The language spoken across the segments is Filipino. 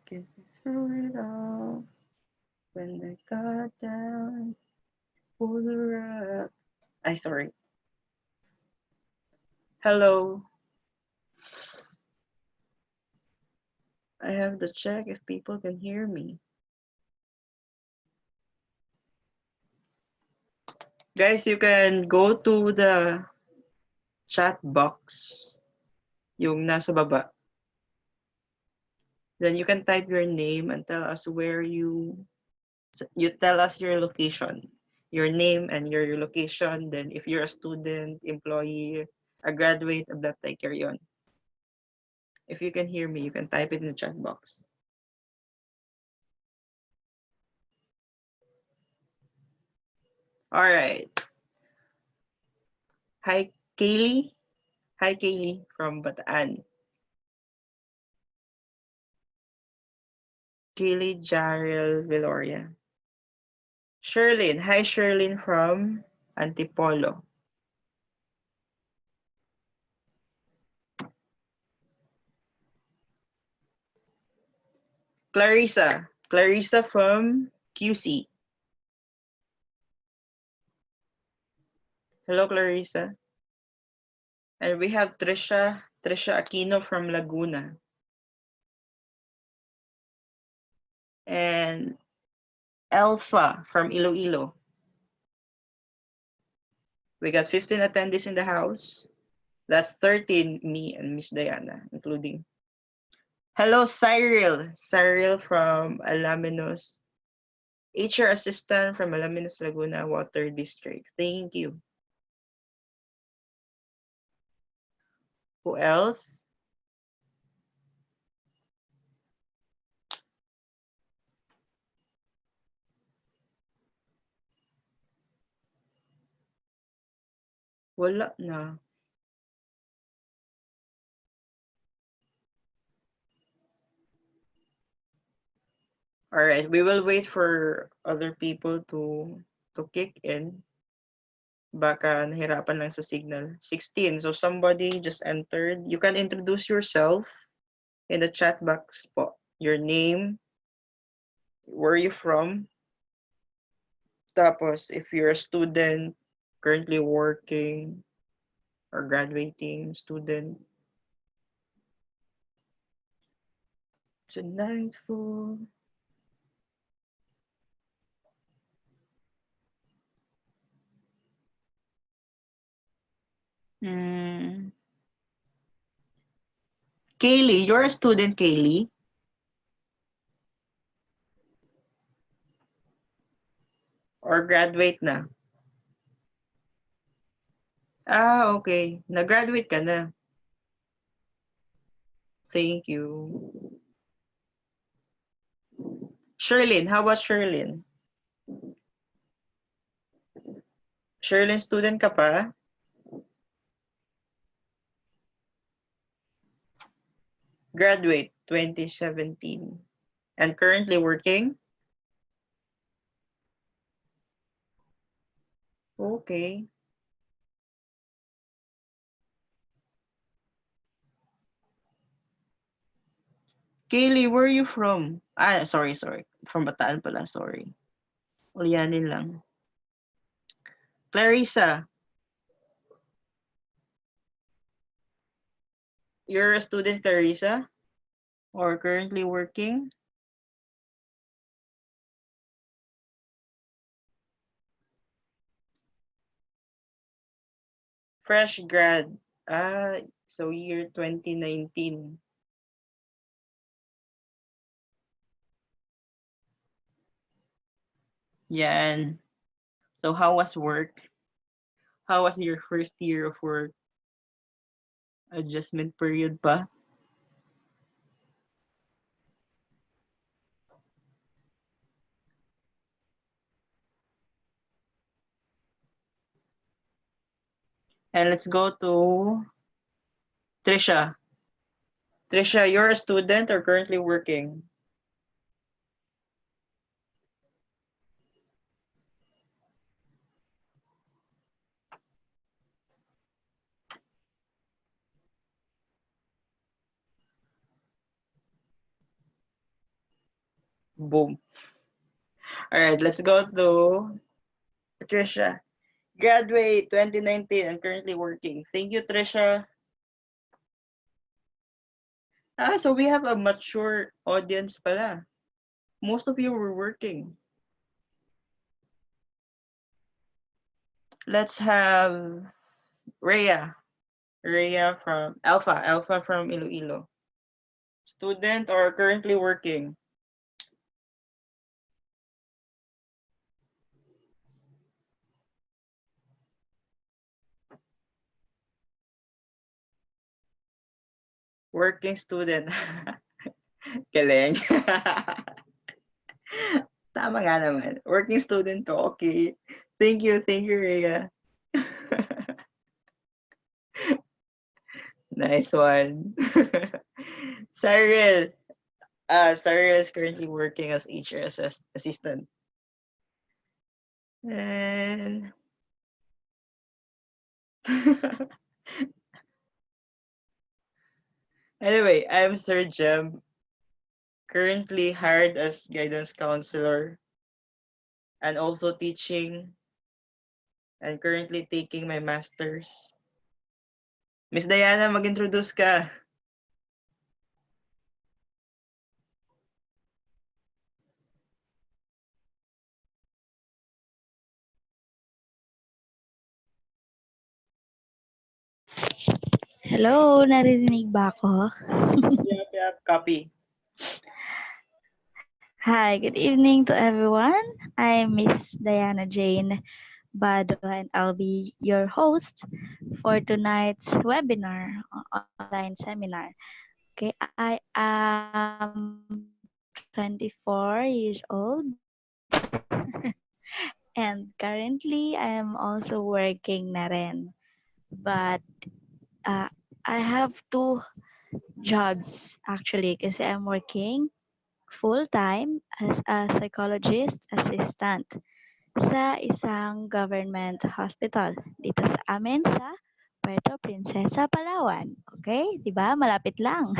Get through it all. When I got down, pull the rug. Sorry. Hello. I have to check if people can hear me. Guys, you can go to the chat box, yung nasa baba. Then you can type your name and tell us where you tell us your location, your name and your location. Then if you're a student, employee, a graduate, a baptized, carry on. If you can hear me, you can type it in the chat box. All right. Hi, Kaylee. Hi, Kaylee from Bataan. Kaylee Jarrell Viloria. Sherlyn. Hi, Sherlyn from Antipolo. Clarissa. Clarissa from QC. Hello, Clarissa. And we have Trisha Aquino from Laguna. And Alpha from Iloilo. We got 15 attendees in the house. That's 13, me and Miss Diana, including. Hello, Cyril. Cyril from Alaminos. HR assistant from Alaminos Laguna Water District. Thank you. Who else? Wala na. All right, we will wait for other people to kick in. Baka nahirapan lang sa signal. 16. So somebody just entered. You can introduce yourself in the chat box po. Your name, where are you from? Tapos, if you're a student, currently working, or graduating student. Delightful. Kaylee, you're a student, Kaylee? Or graduate na? Okay. Nag-graduate ka na. Thank you. Sherlyn, how about Sherlyn? Sherlyn, student ka pa? Graduate 2017. And currently working? Okay. Kaylee, where are you from? Sorry. From Bataan pala, sorry. Ulyanin lang. Clarissa. You're a student, Clarissa? Or currently working? Fresh grad. So year 2019. Yan. So how was work? How was your first year of work? Adjustment period pa? And let's go to Trisha. Trisha, you're a student or currently working? Boom. All right, let's go to Trisha. Graduate 2019 and currently working. Thank you, Trisha. So we have a mature audience pala. Most of you were working. Let's have Rhea. Rhea from Alpha. Alpha from Iloilo. Student or currently working? Working student. Galing. Tama nga naman. Working student ko. Okay. Thank you, Rhea. Nice one. Cyril. Cyril is currently working as HR assistant. And anyway, I'm Sir Jem, currently hired as guidance counselor and also teaching and currently taking my master's. Miss Diana, mag-introduce ka. Hello, naririnig ba ako? Yep, copy. Hi, good evening to everyone. I'm Miss Diana Jane Bado and I'll be your host for tonight's webinar, online seminar. Okay, I am 24 years old and currently I am also working na rin. But I have two jobs actually kasi I'm working full-time as a psychologist assistant sa isang government hospital dito sa amin sa Puerto Princesa, Palawan. Okay? 'Di ba? Malapit lang.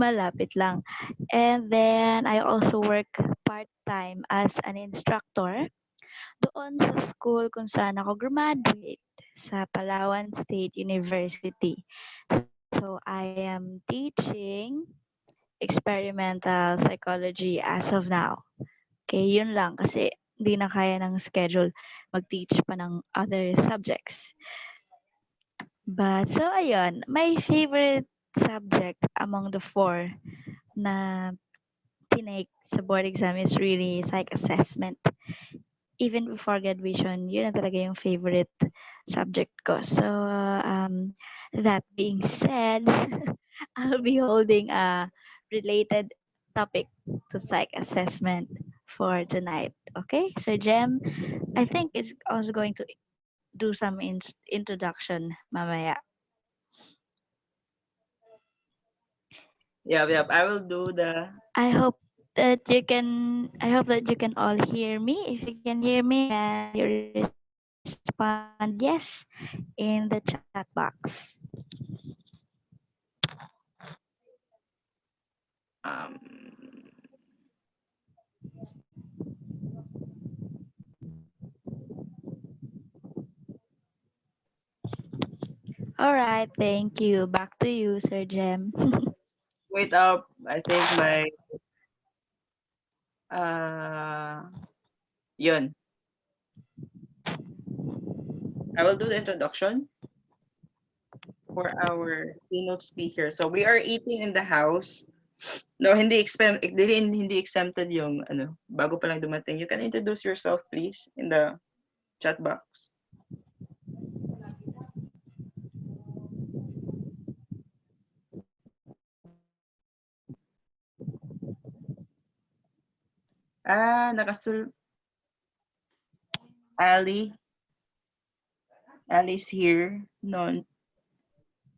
Malapit lang. And then I also work part-time as an instructor doon sa school kung saan ako graduate sa Palawan State University. So I am teaching experimental psychology as of now. Okay, yun lang kasi hindi na kaya ng schedule mag-teach pa ng other subjects. But so ayun, my favorite subject among the four na tinake sa board exam is really psych assessment. Even before graduation, yun na talaga yung favorite subject ko. So, that being said, I'll be holding a related topic to psych assessment for tonight. Okay, so Jem, I think is also going to do some introduction mamaya. Yep. I will do the I hope that you can all hear me. If you can hear me, can you respond yes in the chat box? um All right, thank you. Back to you, Sir Jem. wait up. I think my uh yun. I will do the introduction for our keynote speaker. So we are eating in the house. No, hindi exempted yung ano, bago pa lang dumating. You can introduce yourself please in the chat box. Nakasul Ali. Ali's here. Non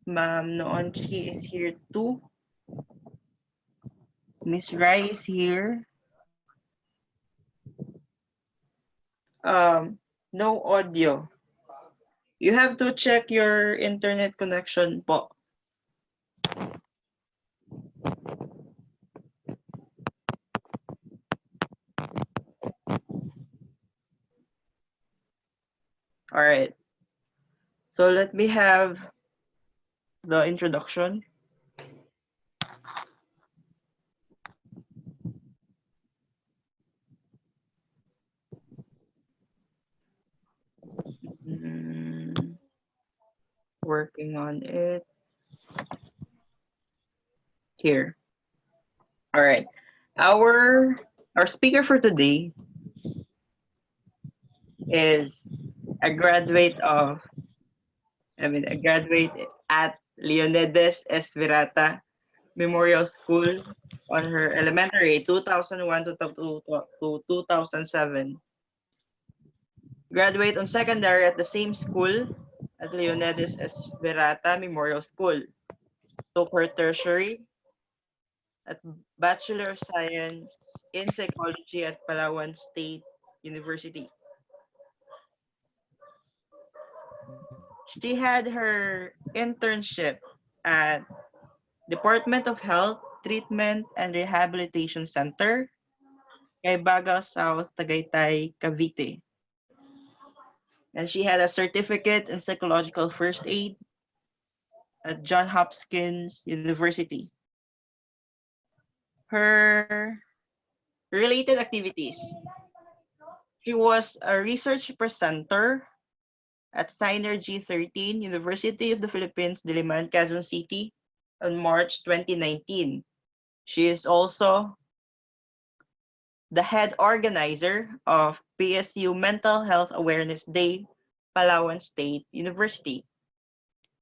Ma'am Noon Chi is here too. Miss Rai is here. No audio. You have to check your internet connection po. All right. So let me have the introduction. Mm, working on it here. All right. Our our speaker for today is a graduate of a graduate at Leonidas Esvirata Memorial School on her elementary 2001 to 2007. Graduate on secondary at the same school at Leonidas Esvirata Memorial School. Took her tertiary at Bachelor of Science in Psychology at Palawan State University. She had her internship at Department of Health, Treatment and Rehabilitation Center, Caybaga South, Tagaytay, Cavite. And she had a certificate in psychological first aid at Johns Hopkins University. Her related activities. She was a research presenter at Synergy 13, University of the Philippines, Diliman, Quezon City on March 2019. She is also the head organizer of PSU Mental Health Awareness Day, Palawan State University.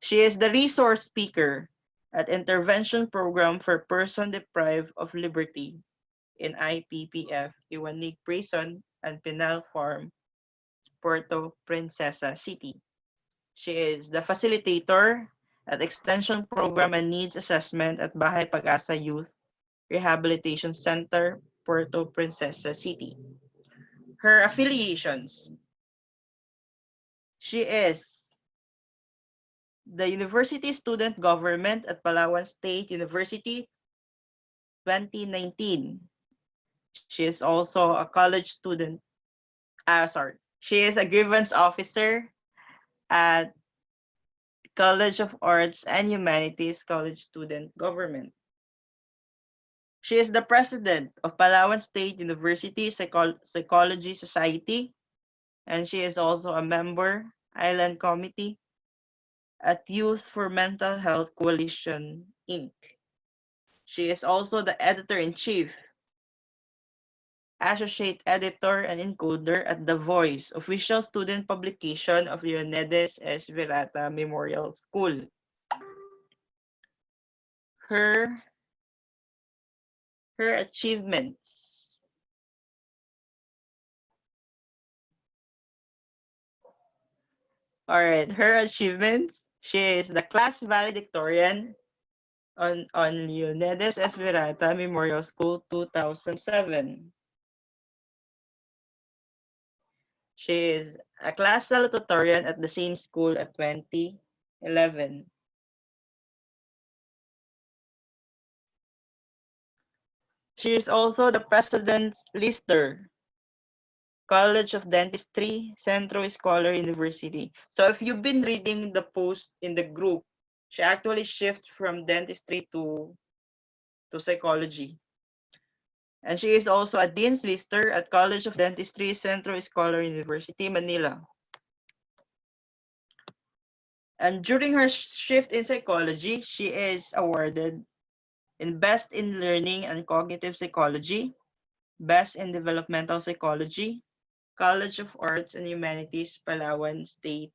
She is the resource speaker at Intervention Program for Person Deprived of Liberty in IPPF, Iwanig Prison and Penal Farm, Puerto Princesa City. She is the facilitator at Extension Program and Needs Assessment at Bahay Pag-asa Youth Rehabilitation Center, Puerto Princesa City. Her affiliations. She is the University Student Government at Palawan State University 2019. She is also a college student. She is a grievance officer at College of Arts and Humanities College Student Government. She is the president of Palawan State University Psychology Society, and she is also a member, Island Committee, at Youth for Mental Health Coalition, Inc. She is also the editor-in-chief, associate editor, and encoder at The Voice, official student publication of Leonidas S. Virata Memorial School. Her achievements. All right, her achievements. She is the class valedictorian on Leonidas S. Virata Memorial School 2007. She is a class salutatorian at the same school at 2011. She is also the president's lister, College of Dentistry, Centro Scholar University. So if you've been reading the post in the group, she actually shifted from dentistry to psychology. And she is also a Dean's Lister at College of Dentistry, Centro Scholar University, Manila. And during her shift in psychology, she is awarded in Best in Learning and Cognitive Psychology, Best in Developmental Psychology, College of Arts and Humanities, Palawan State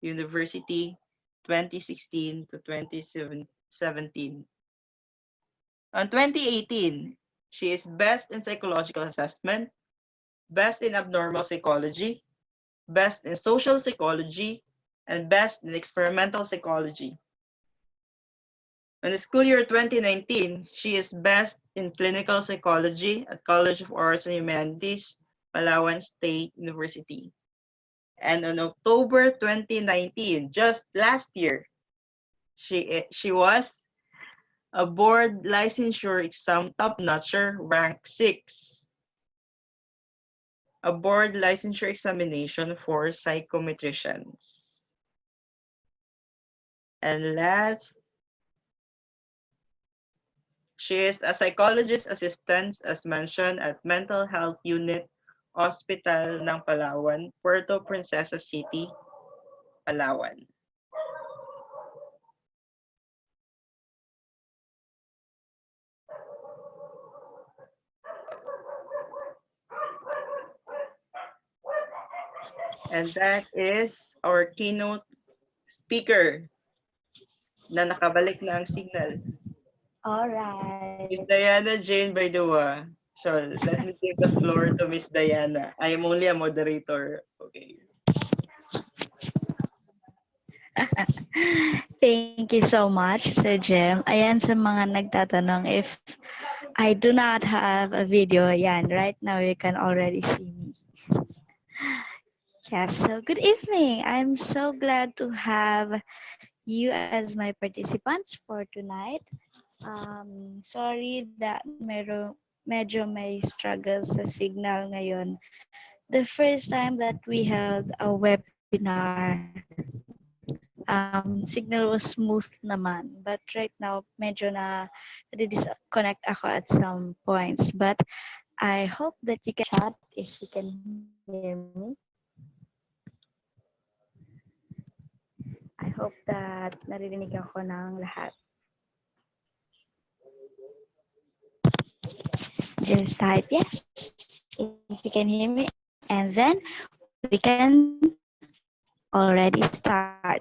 University, 2016 to 2017. On 2018, she is Best in Psychological Assessment, Best in Abnormal Psychology, Best in Social Psychology, and Best in Experimental Psychology. In the school year 2019, she is Best in Clinical Psychology at College of Arts and Humanities, Palawan State University. And on October 2019, just last year, she was a board licensure exam top-notcher, rank 6. a board licensure examination for psychometricians. And last, she is a psychologist assistant as mentioned at Mental Health Unit Hospital ng Palawan, Puerto Princesa City, Palawan. And that is our keynote speaker na nakabalik na ang signal. Alright. Miss Diana Jane Baidua. So let me give the floor to Miss Diana. I am only a moderator. Okay. Thank you so much, Sir Jem. Ayan sa mga nagtatanong if I do not have a video. Ayan, right now you can already see me. Yes, so good evening. I'm so glad to have you as my participants for tonight. Sorry that medyo may struggles sa signal ngayon. The first time that we held a webinar, signal was smooth naman. But right now, medyo na disconnect ako at some points. But I hope that you can chat if you can hear me. I hope that naririnig ako ng lahat. Just type yes if you can hear me, and then we can already start.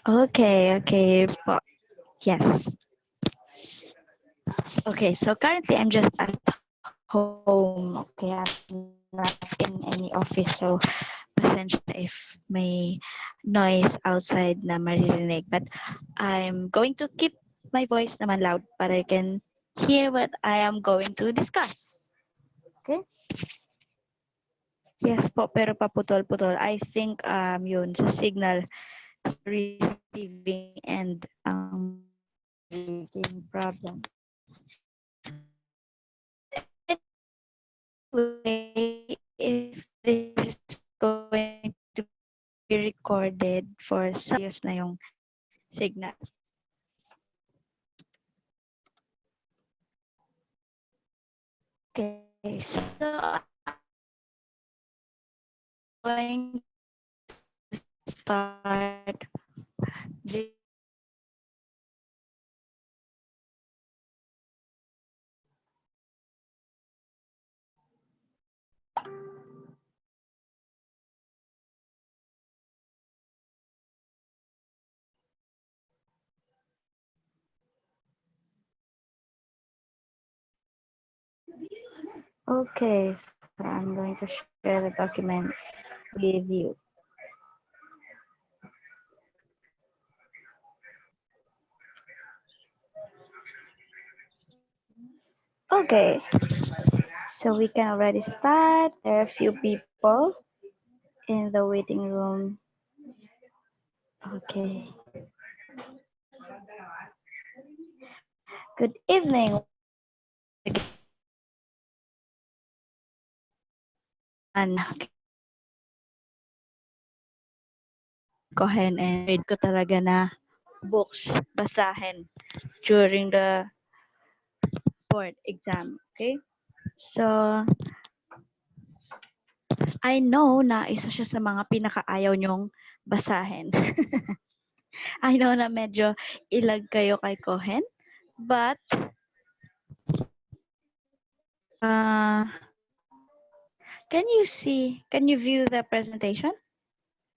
Okay, yes. Okay, so currently I'm just at home. Okay, I'm not in any office, so pasensya if may noise outside na maririnig. But I'm going to keep my voice naman loud para I can hear what I am going to discuss. Okay? Yes po, pero paputol-putol. I think yun, sa signal sa receiving end ang magiging problem. Anyway, if this is going to be recorded for some years na yung signal. Okay, so I'm going to start this. Okay, so I'm going to share the document with you. Okay, so we can already start. There are a few people in the waiting room. Okay. Good evening. Go ahead and read ko talaga na books basahin during the board exam. Okay? So, I know na isa siya sa mga pinakaayaw nyong basahin. I know na medyo ilag kayo kay Cohen, but can you view the presentation?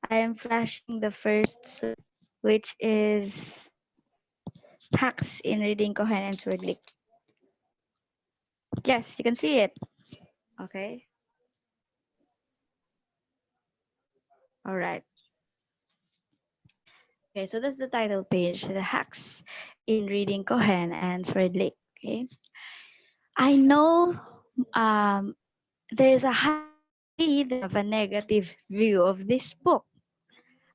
I am flashing the first slide, which is hacks in reading Cohen and Swerdlick. Yes, you can see it. Okay. All right. Okay, so that's the title page, the hacks in reading Cohen and Swerdlick. Okay. I know there's a have a negative view of this book.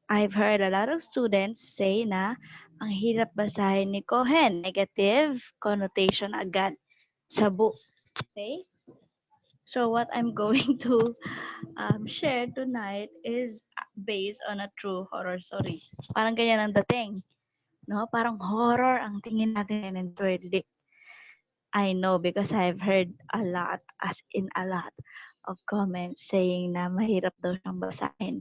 I've heard a lot of students say na ang hirap basahin ni Cohen, negative connotation agad sa book. Okay? So what I'm going to share tonight is based on a true horror story. Parang ganyan ang dating, no? Parang horror ang tingin natin and verdict. I know because I've heard a lot, as in a lot, of comments saying na mahirap daw siyang basahin.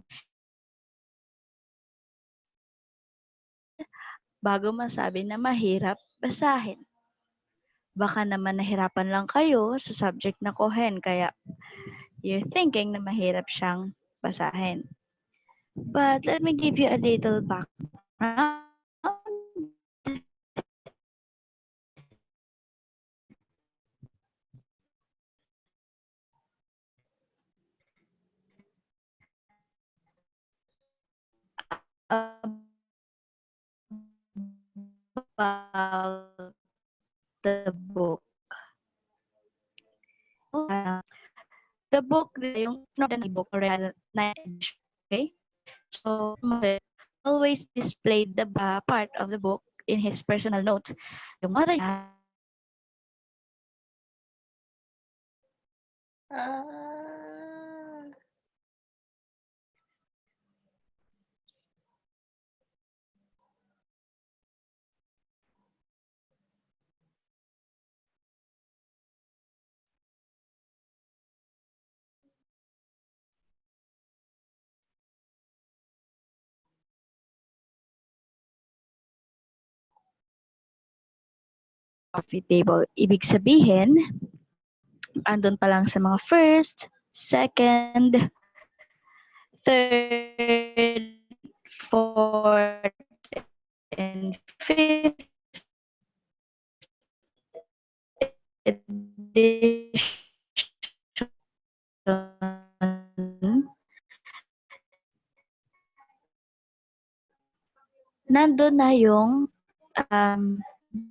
And bago masabi na mahirap basahin, baka naman nahirapan lang kayo sa subject na Kohen kaya you're thinking na mahirap siyang basahin. But let me give you a little background about the book. The book, yung book already has a 9th edition. Okay? So, mother always displayed the part of the book in his personal notes. Yung mother niya, Ah. coffee table. Ibig sabihin, andun pa lang sa mga first, second, third, fourth, and fifth edition, nandun na yung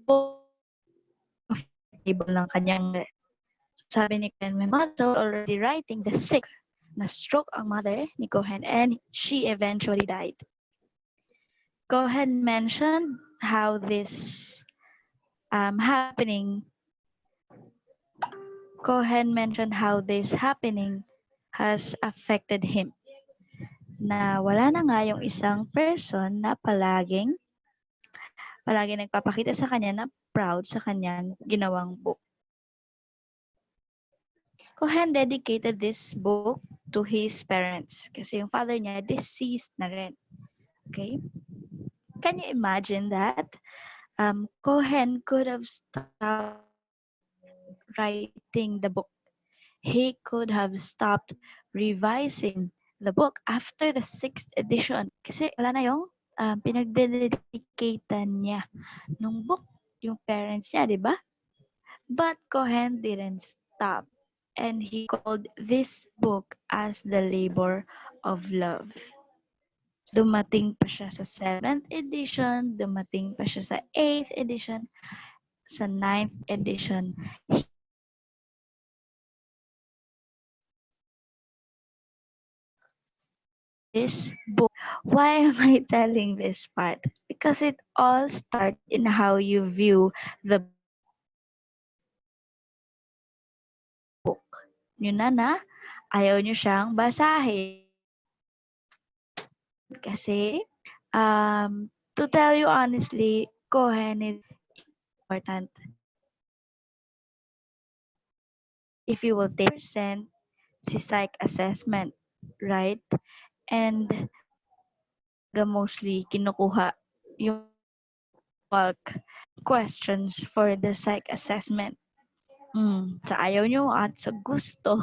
book table ng kanyang sabi ni Ken, my mother already writing the sixth na stroke ang mother ni Cohen and she eventually died. Cohen mentioned how this happening. Cohen mentioned how this happening has affected him. Na wala na nga yung isang person na palagi nagpapakita sa kanya na proud sa kanyang ginawang book. Cohen dedicated this book to his parents kasi yung father niya deceased na rin. Okay? Can you imagine that? Cohen could have stopped writing the book. He could have stopped revising the book after the 6th edition. Kasi wala na yung pinagdededicatean niya nung book, yung parents niya, di ba? But Cohen didn't stop. And he called this book as the labor of love. Dumating pa siya sa 7th edition, dumating pa siya sa 8th edition, sa 9th edition. This book. Why am I telling this part? Because it all starts in how you view the book. Yun na ayaw nyo siyang basahin. Kasi, to tell you honestly, Cohen is important. If you will take percent si psych assessment, right? And mostly kinukuha yung bulk questions for the psych assessment. Sa ayaw nyo at sa gusto,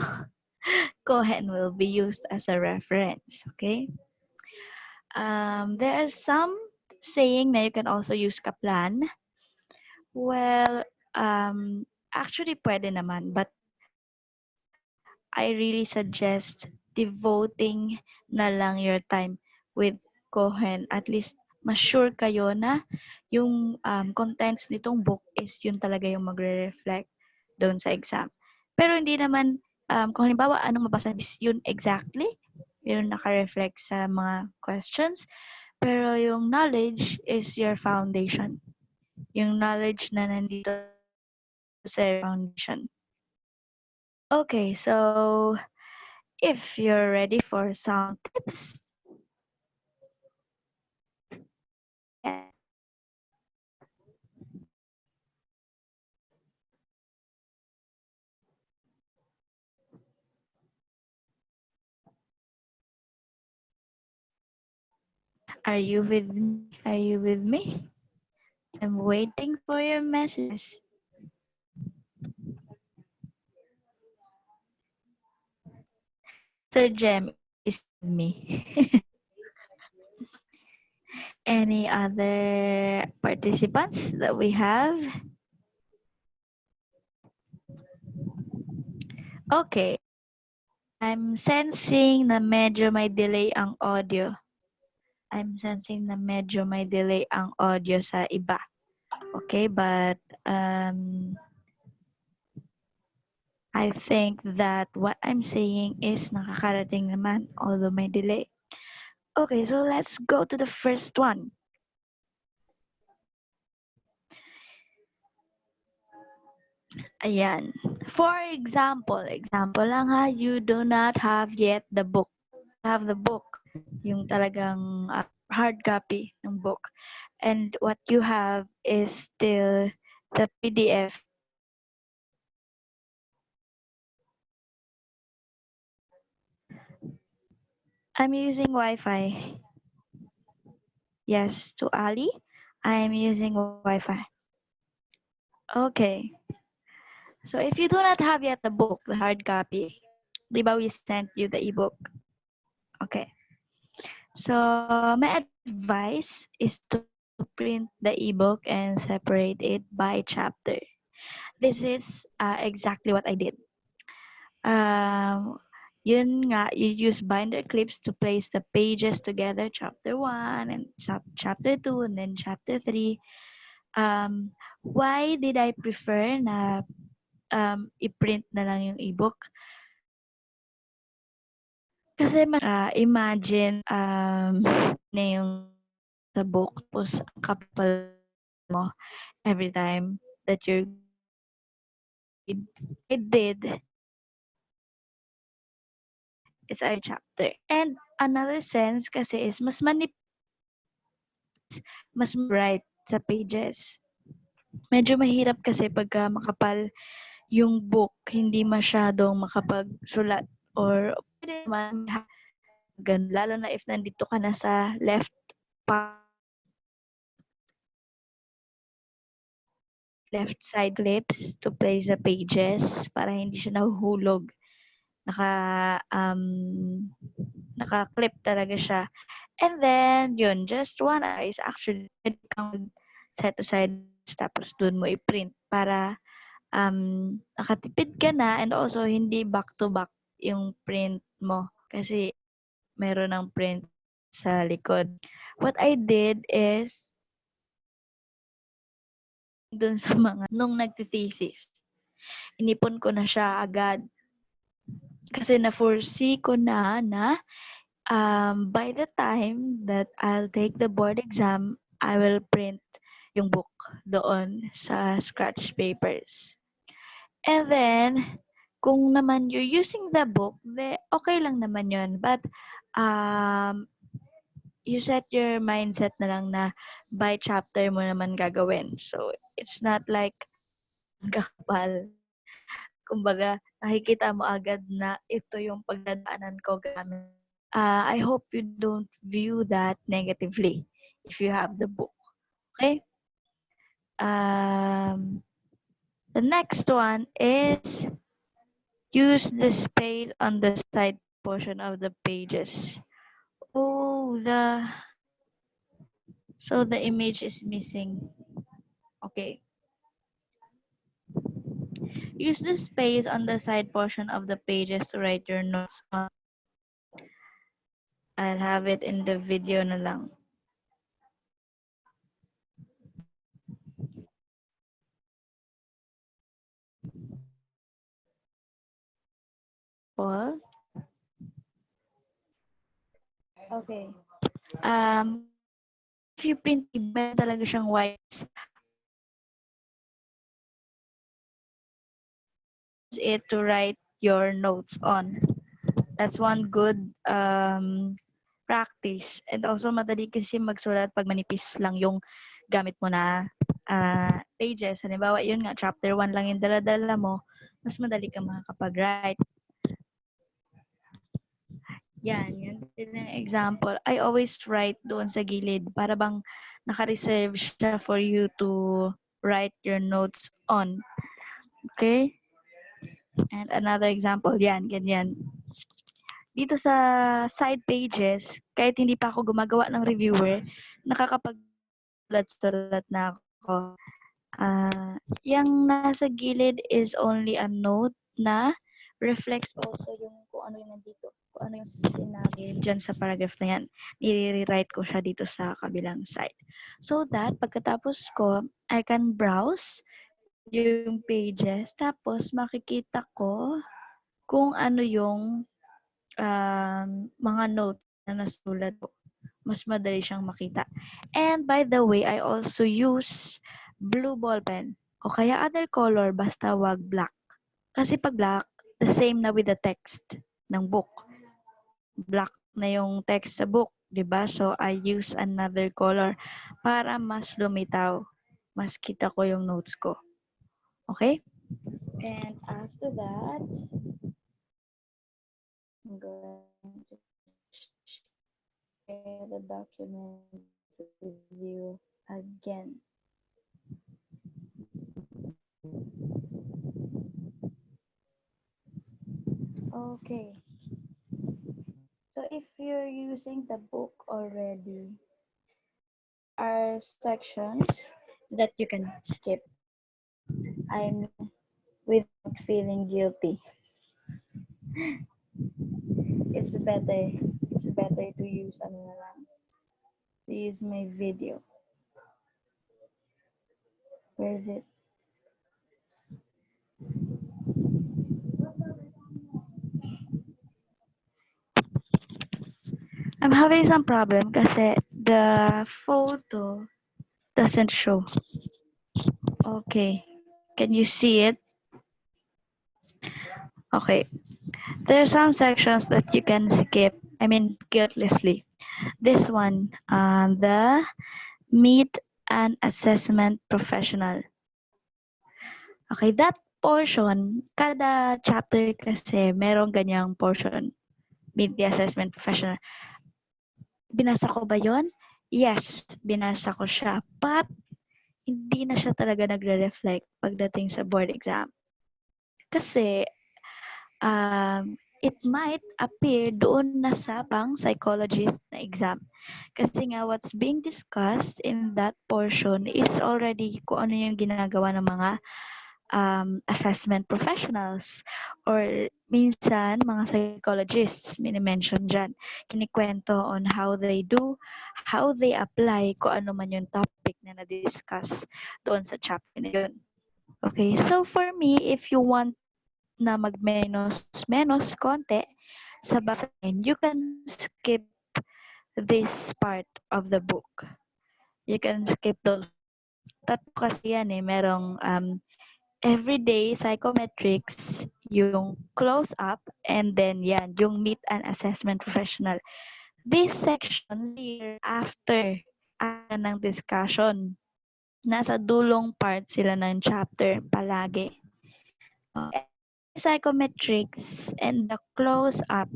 Cohen will be used as a reference. Okay? There are some saying that you can also use Kaplan. Well, actually pwede naman, but I really suggest devoting na lang your time with Cohen. At least, ma-sure kayo na yung contents nitong book is yun talaga yung magre-reflect doon sa exam. Pero hindi naman, kung halimbawa, anong mabasa is yun exactly, yun naka-reflect sa mga questions. Pero yung knowledge is your foundation. Yung knowledge na nandito sa foundation. Okay, so if you're ready for some tips, yes. Are you with me? Are you with me? I'm waiting for your messages. Sir Jem is with me. Any other participants that we have? Okay. I'm sensing na medyo may delay ang audio. I'm sensing na medyo may delay ang audio sa iba. Okay, but I think that what I'm saying is nakakarating naman, although may delay. Okay, so let's go to the first one. Ayan. For example lang ha, you do not have yet the book. Have the book, yung talagang hard copy ng book. And what you have is still the PDF. I'm using Wi-Fi. Yes, to Ali, I'm using Wi-Fi. Okay. So if you do not have yet the book, the hard copy, di ba we sent you the ebook? Okay. So my advice is to print the ebook and separate it by chapter. This is exactly what I did. Um, Yun nga, you use binder clips to place the pages together, chapter 1 and chapter 2 and then chapter 3. Why did I prefer na i-print na lang yung ebook? Kasi imagine na yung sa book tapos ang kapal mo every time that you're read. I did is a chapter. And another sense kasi is mas bright sa pages. Medyo mahirap kasi pagka makapal yung book, hindi masyadong makapagsulat or pwede naman ganun. Lalo na if nandito ka na sa left part, left side clips to place the pages para hindi siya nahuhulog. Naka-clip talaga siya. And then, yun, just one is actually pwede kang set aside tapos dun mo i-print para nakatipid ka na and also hindi back to back yung print mo kasi meron ng print sa likod. What I did is dun sa mga nung nagte-thesis, inipon ko na siya agad kasi na-foresee ko na by the time that I'll take the board exam, I will print yung book doon sa scratch papers. And then, kung naman you're using the book, okay lang naman yun. But, you set your mindset na lang na by chapter mo naman gagawin. So, it's not like kakapal. Kumbaga, nakikita mo agad na ito yung pagdadaanan ko gamit. I hope you don't view that negatively if you have the book. Okay? The next one is use the space on the side portion of the pages. Oh, so the image is missing. Okay. Use the space on the side portion of the pages to write your notes on. I'll have it in the video na lang. Paul? Okay. If you print, meron talaga siyang white. It to write your notes on. That's one good practice. And also, madali kasi magsulat pag manipis lang yung gamit mo na pages. Halimbawa, yun nga, chapter 1 lang yung dala-dala mo, mas madali ka makakapag-write. Yan din ang example. I always write doon sa gilid para bang naka-reserve siya for you to write your notes on. Okay? And another example, yan, ganyan. Dito sa side pages, kahit hindi pa ako gumagawa ng reviewer, nakakapagsulat-sulat na ako. Yung nasa gilid is only a note na reflects also yung kung ano yung nandito, kung ano yung sinabi dyan sa paragraph na yan. I-rewrite ko siya dito sa kabilang side. So that, pagkatapos ko, I can browse yung pages, tapos makikita ko kung ano yung mga notes na nasulat ko. Mas madali siyang makita. And by the way, I also use blue ball pen o kaya other color basta wag black. Kasi pag black, the same na with the text ng book. Black na yung text sa book, 'di ba? So I use another color para mas lumitaw. Mas kita ko yung notes ko. Okay? And after that, I'm going to share the document with you again. Okay. So if you're using the book already, are sections that you can skip. I mean, without feeling guilty. It's better. It's better to use ano na lang, to use my video. Where is it? I'm having some problem kasi the photo doesn't show. Okay. Can you see it? Okay. There are some sections that you can skip. I mean, guiltlessly. This one, the meet an assessment professional. Okay, that portion, kada chapter kasi merong ganyang portion. Meet the assessment professional. Binasa ko ba yon? Yes, binasa ko siya. But, hindi na siya talaga nagre-reflect pagdating sa board exam. Kasi, it might appear doon na sa pang psychologist na exam. Kasi nga, what's being discussed in that portion is already kung ano yung ginagawa ng mga assessment professionals or minsan mga psychologists mini-mention dyan. Kinikwento on how they do, how they apply kung ano man yung topic na na-discuss doon sa chapter na yun. Okay, so for me, if you want na mag-menos konti sa basahin, you can skip this part of the book. You can skip those. Tatlo kasi yan eh. Merong everyday psychometrics, yung close-up, and then yan, yung meet an assessment professional. These sections here after ng discussion. Nasa dulong part sila ng chapter palagi. Psychometrics and the close-up,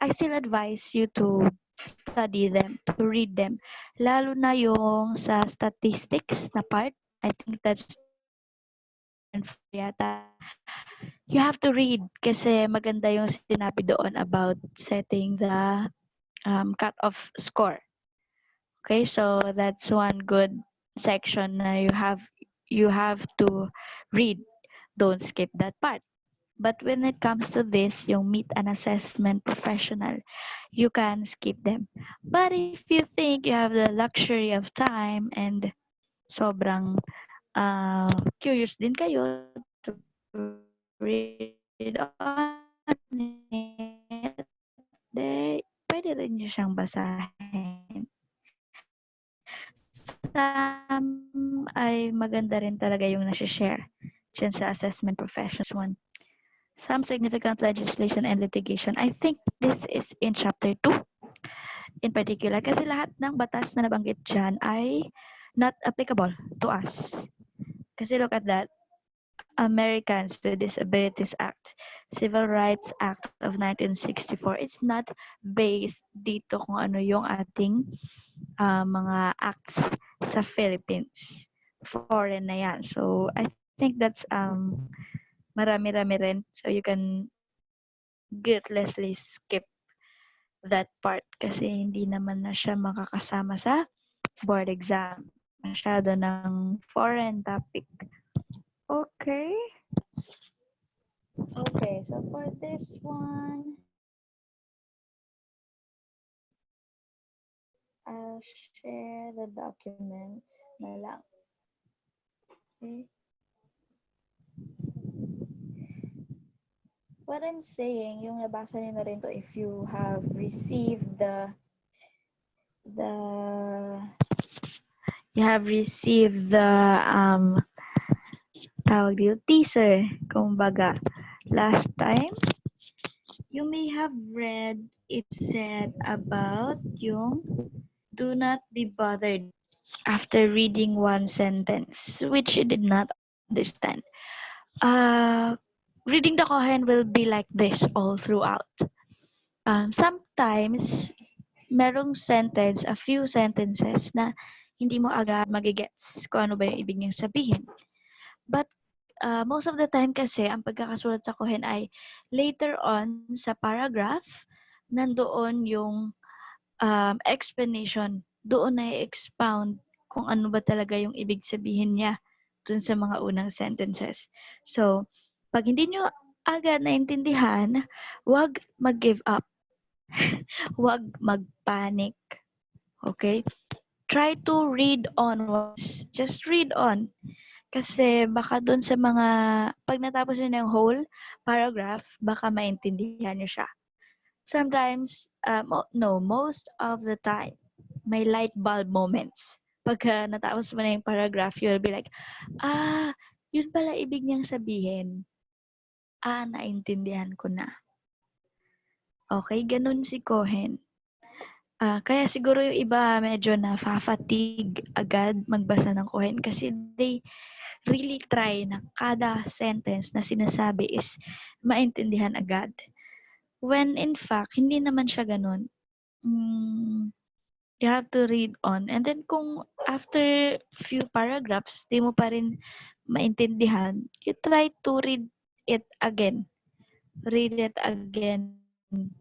I still advise you to study them, to read them. Lalo na yung sa statistics na part. I think that's chapter 4 yata. You have to read kasi maganda yung sinabi doon about setting the cut-off score. Okay, so that's one good section na you have to read. Don't skip that part. But when it comes to this, yung meet an assessment professional, you can skip them. But if you think you have the luxury of time and sobrang curious din kayo to read on it, pwede rin nyo siyang basahin. Some ay maganda rin talaga yung nasi-share dyan sa assessment professionals one. some significant legislation and litigation. I think this is in chapter 2 in particular kasi lahat ng batas na nabanggit dyan ay not applicable to us. Kasi look at that. Americans with Disabilities Act, Civil Rights Act of 1964. It's not based dito kung ano yung ating mga acts sa Philippines. Foreign na yan. So, I think that's marami-rami rin. So, you can guiltlessly skip that part kasi hindi naman na siya makakasama sa board exam. Masyado ng foreign topic. Okay. Okay, so for this one, I'll share the document na lang. Okay. What I'm saying, yung nabasa niyo na rin to if you have received the you have received the tawag dito, teaser, kumbaga. Last time, you may have read it said about yung do not be bothered after reading one sentence, which you did not understand. Reading the Kohen will be like this all throughout. Sometimes, merong sentence, a few sentences na hindi mo agad magigets kung ano ba yung ibig niyang sabihin. But most of the time kasi, ang pagkakasulat sa Kohen ay later on sa paragraph, nandoon yung explanation. Doon na i-expound kung ano ba talaga yung ibig sabihin niya dun sa mga unang sentences. So, pag hindi nyo agad naintindihan, wag mag-give up. Wag mag-panic. Okay? Try to read on once. Just read on. Kasi baka dun sa mga, pag natapos nyo na yung whole paragraph, baka maintindihan nyo siya. Sometimes, no, most of the time, may light bulb moments. Pagka natapos mo na yung paragraph, you'll be like, yun pala ibig niyang sabihin. Naintindihan ko na. Okay, ganun si Cohen. Kaya siguro yung iba medyo na-fatigue agad magbasa ng Cohen kasi they really try na kada sentence na sinasabi is maintindihan agad. When in fact, hindi naman siya ganun. You have to read on. And then kung after few paragraphs, di mo pa rin maintindihan, you try to read it again. Read it again.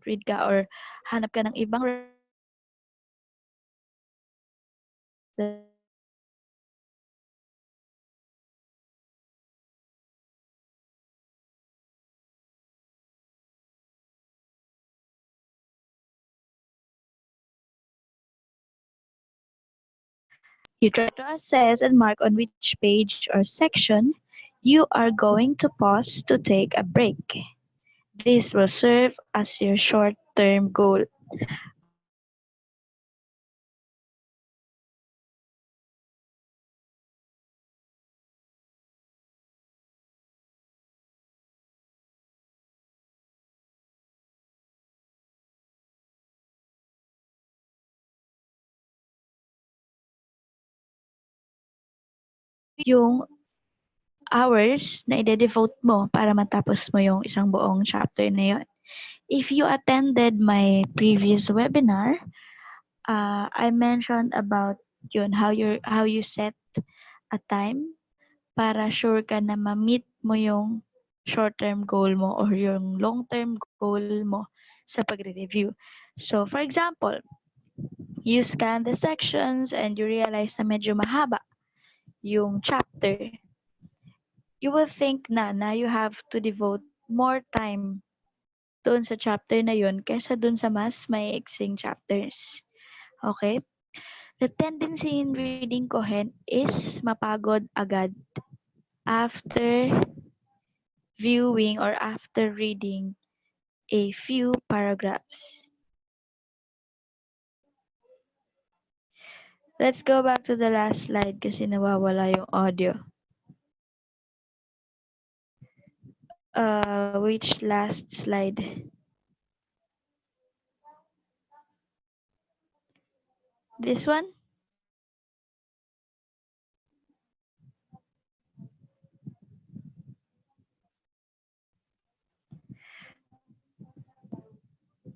Read ka or hanap ka ng ibang reference that you try to assess and mark on which page or section you are going to pause to take a break. This will serve as your short-term goal. Okay, so yung hours na ide-devote mo para matapos mo yung isang buong chapter na yun. If you attended my previous webinar, I mentioned about yun, how you set a time para sure ka na ma-meet mo yung short-term goal mo or yung long-term goal mo sa pagre-review. So, for example, you scan the sections and you realize na medyo mahaba yung chapter. You will think na you have to devote more time doon sa chapter na yun kaysa doon sa mas may maiiksing chapters. Okay? The tendency in reading Kohen is mapagod agad after viewing or after reading a few paragraphs. Let's go back to the last slide kasi nawawala yung audio. Which last slide? This one?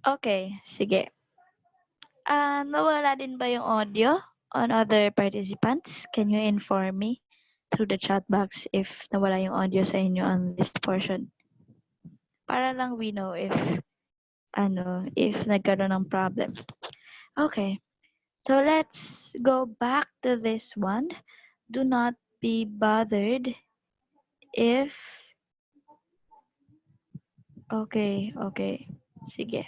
Okay, sige. Nawala din ba yung audio on other participants? Can you inform me through the chat box if nawala yung audio sa inyo on this portion? Para lang we know if nagkaroon ng problem. Okay. So let's go back to this one. Do not be bothered if okay. Sige.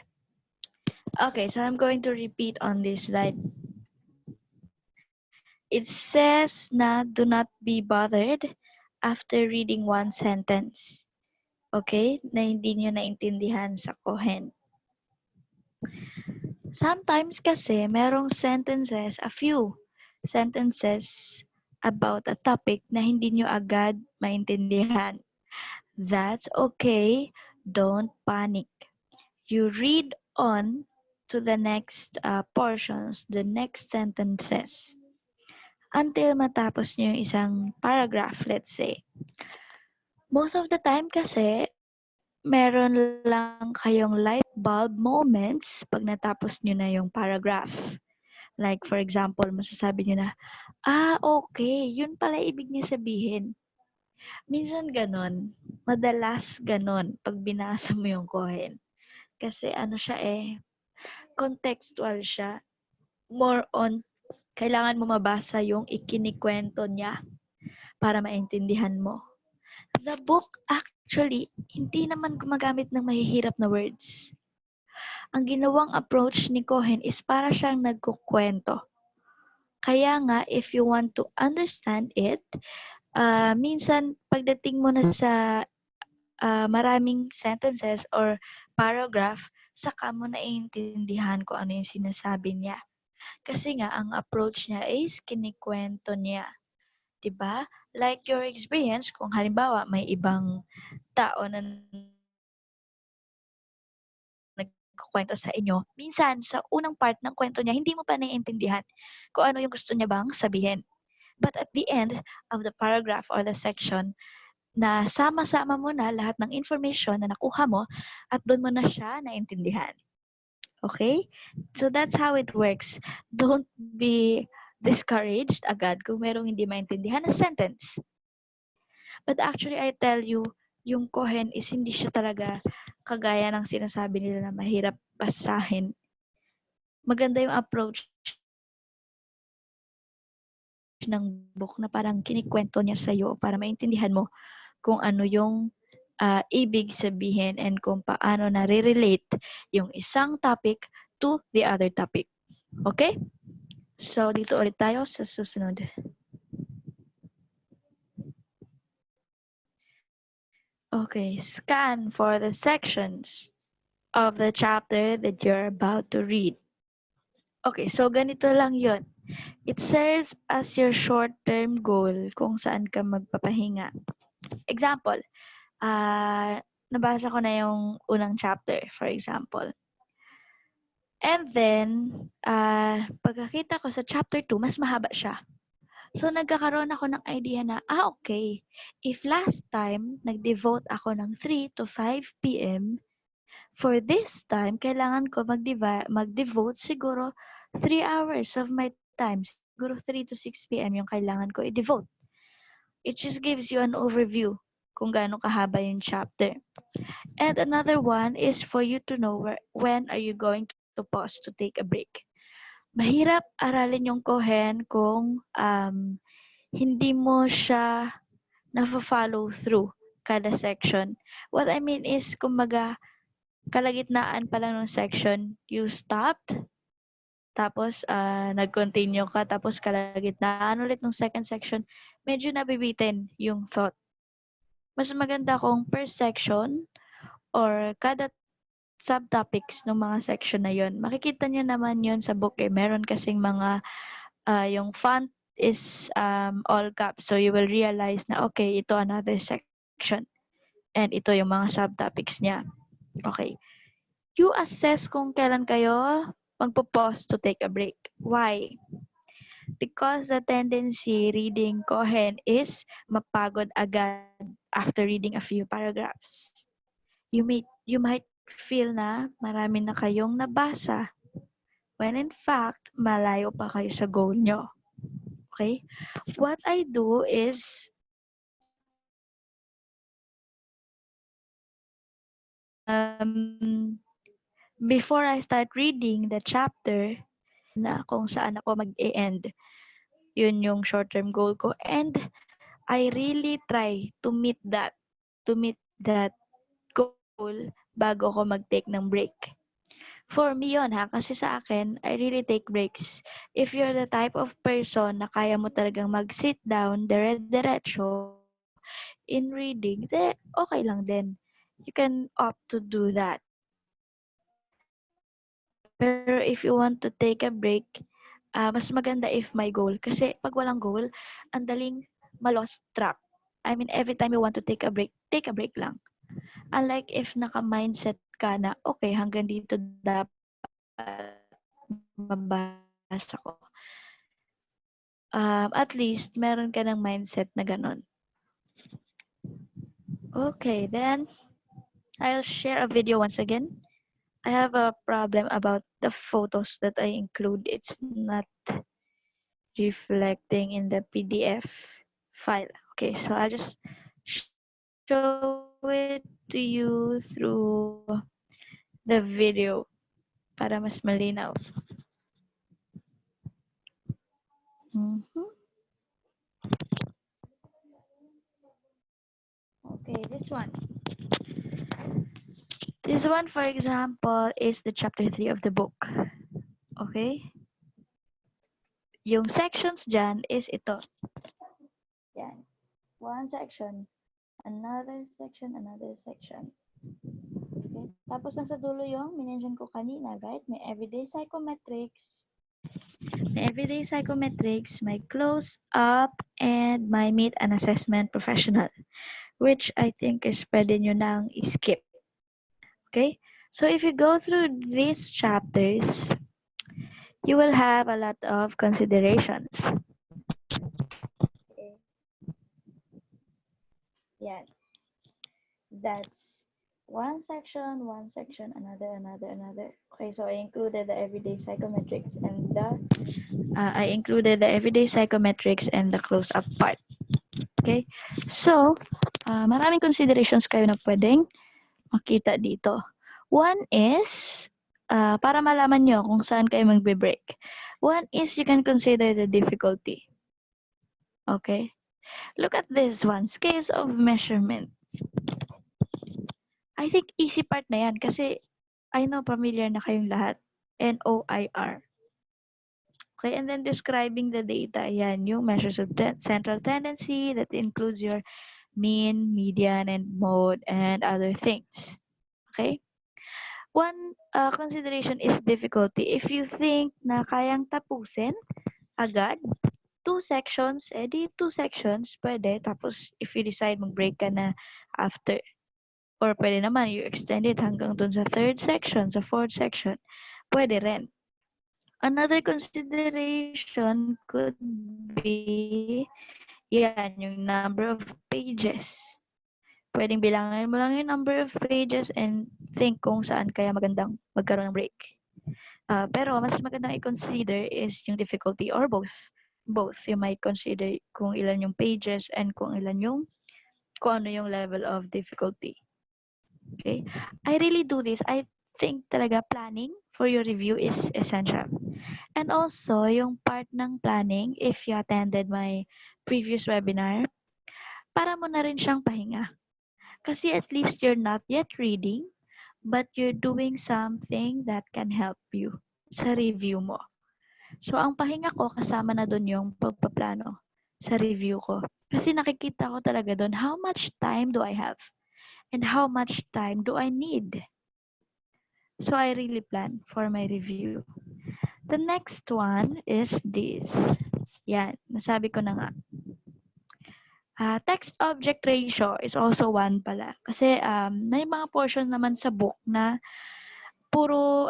Okay, so I'm going to repeat on this slide. It says na do not be bothered after reading one sentence. Okay? Na hindi nyo naintindihan sa Kohen. Sometimes kasi merong sentences, a few sentences about a topic na hindi nyo agad maintindihan. That's okay. Don't panic. You read on to the next portions, the next sentences, until matapos nyo yung isang paragraph, let's say. Most of the time kasi, meron lang kayong light bulb moments pag natapos nyo na yung paragraph. Like for example, masasabi nyo na, okay, yun pala ibig niya sabihin. Minsan ganon, madalas ganon pag binasa mo yung Kohen. Kasi ano siya contextual siya. More on, kailangan mo mabasa yung ikinikwento niya para maintindihan mo. The book actually, hindi naman gumagamit ng mahihirap na words. Ang ginawang approach ni Cohen is para siyang nagkukwento. Kaya nga, if you want to understand it, minsan pagdating mo na sa maraming sentences or paragraph, saka mo naiintindihan kung ano yung sinasabi niya. Kasi nga, ang approach niya is kinikwento niya. Diba? Like your experience, kung halimbawa may ibang tao na nagkukwento sa inyo, minsan sa unang part ng kwento niya, hindi mo pa naiintindihan kung ano yung gusto niya bang sabihin. But at the end of the paragraph or the section, na sama-sama mo na lahat ng information na nakuha mo at doon mo na siya naintindihan. Okay? So that's how it works. Don't be discouraged agad kung merong hindi maintindihan na sentence. But actually, I tell you, yung Kohen is hindi siya talaga kagaya ng sinasabi nila na mahirap basahin. Maganda yung approach ng book na parang kinikwento niya sa'yo para maintindihan mo kung ano yung ibig sabihin and kung paano nare-relate yung isang topic to the other topic. Okay? So, dito ulit tayo sa susunod. Okay, scan for the sections of the chapter that you're about to read. Okay, so ganito lang yon. It serves as your short-term goal kung saan ka magpapahinga. Example, nabasa ko na yung unang chapter, for example. And then, pagkakita ko sa chapter 2, mas mahaba siya. So, nagkakaroon ako ng idea na, okay, if last time, nag-devote ako ng 3 to 5 p.m., for this time, kailangan ko mag-devote siguro 3 hours of my time. Siguro 3 to 6 p.m. yung kailangan ko i-devote. It just gives you an overview kung gaano kahaba yung chapter. And another one is for you to know when are you going to pause to take a break. Mahirap aralin yung Kohen kung hindi mo siya na-follow through kada section. What I mean is, kumbaga, kalagitnaan pa lang ng section, you stopped, tapos nag-continue ka, tapos kalagitnaan ulit ng second section, medyo nabibitin yung thought. Mas maganda kung per section or kada subtopics ng mga section na yon. Makikita nyo naman yon sa book Meron kasing mga, yung font is all caps. So you will realize na, okay, ito another section. And ito yung mga subtopics niya. Okay. You assess kung kailan kayo magpo-pause to take a break. Why? Because the tendency reading Cohen is mapagod agad after reading a few paragraphs. You might feel na marami na kayong nabasa when in fact malayo pa kayo sa goal nyo. Okay? What I do is before I start reading the chapter, na kung saan ako mag-e-end. Yun yung short-term goal ko. And I really try to meet that goal bago ako mag-take ng break. For me yun ha, kasi sa akin, I really take breaks. If you're the type of person na kaya mo talagang mag-sit down, dire-diretso, in reading, okay lang din. You can opt to do that. Pero if you want to take a break, mas maganda if may goal. Kasi pag walang goal, ang daling ma-lost track. I mean, every time you want to take a break lang. Unlike if naka-mindset ka na, okay, hanggang dito dapat mabasa ko. At least, meron ka ng mindset na ganun. Okay, then, I'll share a video once again. I have a problem about the photos that I include. It's not reflecting in the PDF file. Okay, so I'll just show it to you through the video para mas malinaw. Mhm. Okay, this one. This one, for example, is the chapter 3 of the book. Okay? Yung sections dyan is ito. Yan. One section, another section, another section. Okay? Tapos nasa dulo yung minention ko kanina, right? May everyday psychometrics, my close up, and my meet an assessment professional, which I think is pwede nyo nang skip. Okay? So if you go through these chapters, you will have a lot of considerations. Okay. Yan. That's one section, another. Okay, so I included the everyday psychometrics and the close-up part. Okay, so maraming considerations kayo na pwedeng makita dito. One is para malaman nyo kung saan kayo magbe-break. One is you can consider the difficulty. Okay, look at this one, scales of measurement. I think easy part na yan kasi I know familiar na kayong lahat. NOIR. Okay, and then describing the data. Yan, yung measures of central tendency that includes your mean, median, and mode, and other things. Okay? One consideration is difficulty. If you think na kayang tapusin agad, two sections, two sections, pwede. Tapos, if you decide mag-break ka na after, or pwede naman, you extend it hanggang dun sa third section, sa fourth section. Pwede rin. Another consideration could be, yan, yung number of pages. Pwedeng bilangin mo lang yung number of pages and think kung saan kaya magandang magkaroon ng break. Pero mas magandang i-consider is yung difficulty or both. Both. You might consider kung ilan yung pages and kung ano yung level of difficulty. Okay? I really do this. I think talaga planning for your review is essential. And also, yung part ng planning, if you attended my previous webinar, para mo na rin siyang pahinga. Kasi at least you're not yet reading, but you're doing something that can help you sa review mo. So, ang pahinga ko, kasama na dun yung pagpaplano sa review ko. Kasi nakikita ko talaga dun, how much time do I have? And how much time do I need? So, I really plan for my review. The next one is this. Yan, nasabi ko na nga. Text-object ratio is also one pala. Kasi may mga portion naman sa book na puro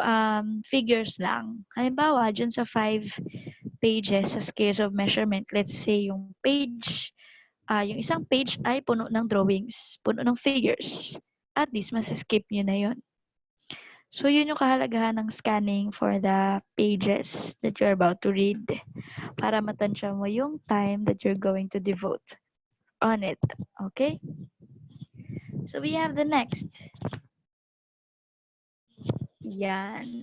figures lang. Halimbawa, dyan sa 5 pages sa scales of measurement, let's say yung isang page ay puno ng drawings, puno ng figures. At least, skip nyo na yon. So, yun yung kahalagahan ng scanning for the pages that you're about to read para matansya mo yung time that you're going to devote on it. Okay? So, we have the next. Yan.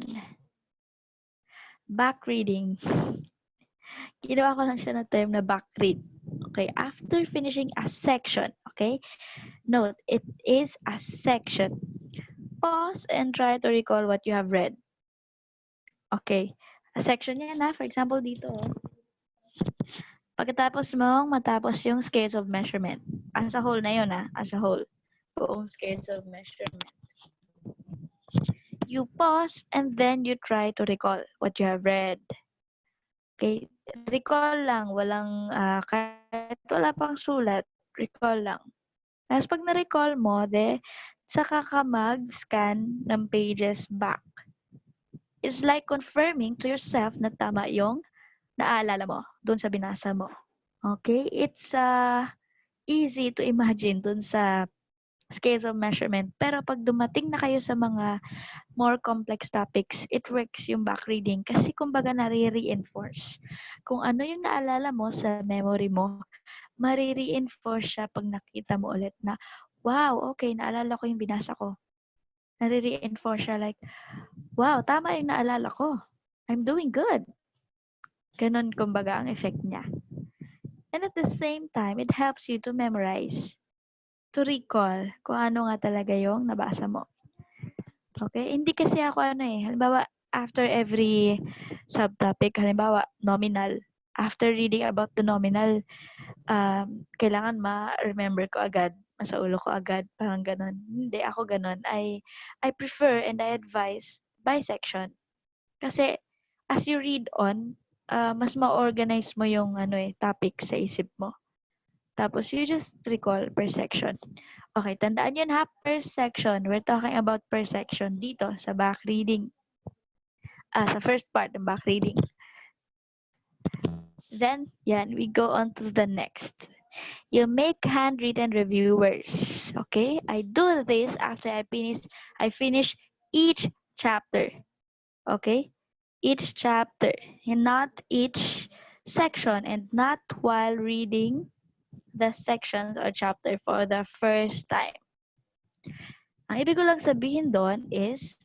Back reading. Ginawa ko lang siya na term na back read. Okay, after finishing a section, okay? Note, it is a section. Pause and try to recall what you have read. Okay, a section yan na. For example, dito. Pagkatapos mong matapos yung scales of measurement. As a whole na yun, as a whole. Buong scales of measurement. You pause and then you try to recall what you have read. Okay, recall lang, kahit wala pang sulat, recall lang. Tapos pag na-recall mo, saka ka mag-scan ng pages back. It's like confirming to yourself na tama yung naalala mo dun sa binasa mo. Okay, it's easy to imagine dun sa scales of measurement. Pero pag dumating na kayo sa mga more complex topics, it works yung back reading kasi kumbaga nare-reinforce. Kung ano yung naalala mo sa memory mo, mare-reinforce siya pag nakita mo ulit na, wow, okay, naalala ko yung binasa ko. Nare-reinforce siya like, wow, tama yung naalala ko. I'm doing good. Ganon kumbaga ang effect niya. And at the same time, it helps you to memorize, to recall kung ano nga talaga yung nabasa mo. Okay? Hindi kasi ako halimbawa, after every subtopic, halimbawa, nominal. After reading about the nominal, kailangan ma-remember ko agad, masa ulo ko agad, parang ganon. Hindi ako ganon. I prefer and I advise by section. Kasi as you read on, mas ma-organize mo yung topic sa isip mo. Tapos you just recall per section. Okay, tandaan yun per section. We're talking about per section dito sa back reading. Sa first part ng back reading. Then, we go on to the next. You make handwritten reviewers. Okay, I do this after I finish each chapter. Okay, each chapter, and not each section, and not while reading the sections or chapter for the first time. Ang ibig ko lang sabihin doon is,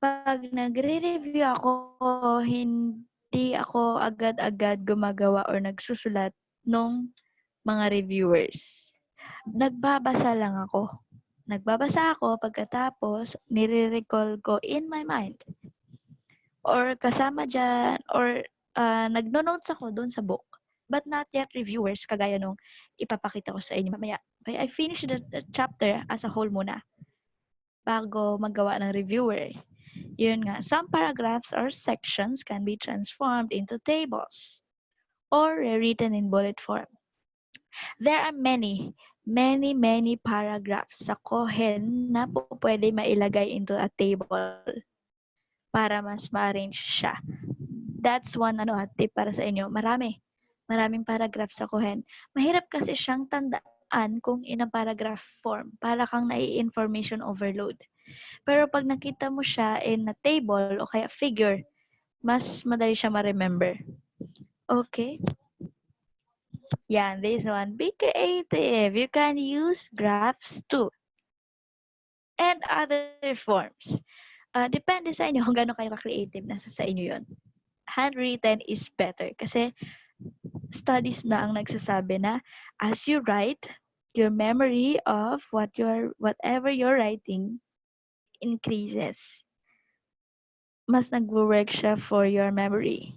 pag nagre-review ako, hindi ako agad-agad gumagawa or nagsusulat nung mga reviewers. Nagbabasa lang ako. Nagbabasa ako pagkatapos nire-recall ko in my mind. Or kasama dyan, or nagno-notes ako doon sa book. But not yet reviewers, kagaya nung ipapakita ko sa inyo mamaya. Okay, I finish the chapter as a whole muna bago magawa ng reviewer. Yun nga, some paragraphs or sections can be transformed into tables or rewritten in bullet form. There are many paragraphs sa Kohen na pwede mailagay into a table para mas ma-arrange siya. That's one tip para sa inyo. Maraming paragraphs sa Kohen. Mahirap kasi siyang tandaan kung in a paragraph form. Para kang nai-information overload. Pero pag nakita mo siya in a table o kaya figure, mas madali siya ma-remember. Okay? Yan, this one. Be creative. You can use graphs too. And other forms. Depende sa inyo kung gaano kayo ka-creative. Nasa sa inyo yun. Handwritten is better kasi studies na ang nagsasabi na as you write, your memory of whatever you're writing increases. Mas nagwo-work siya for your memory.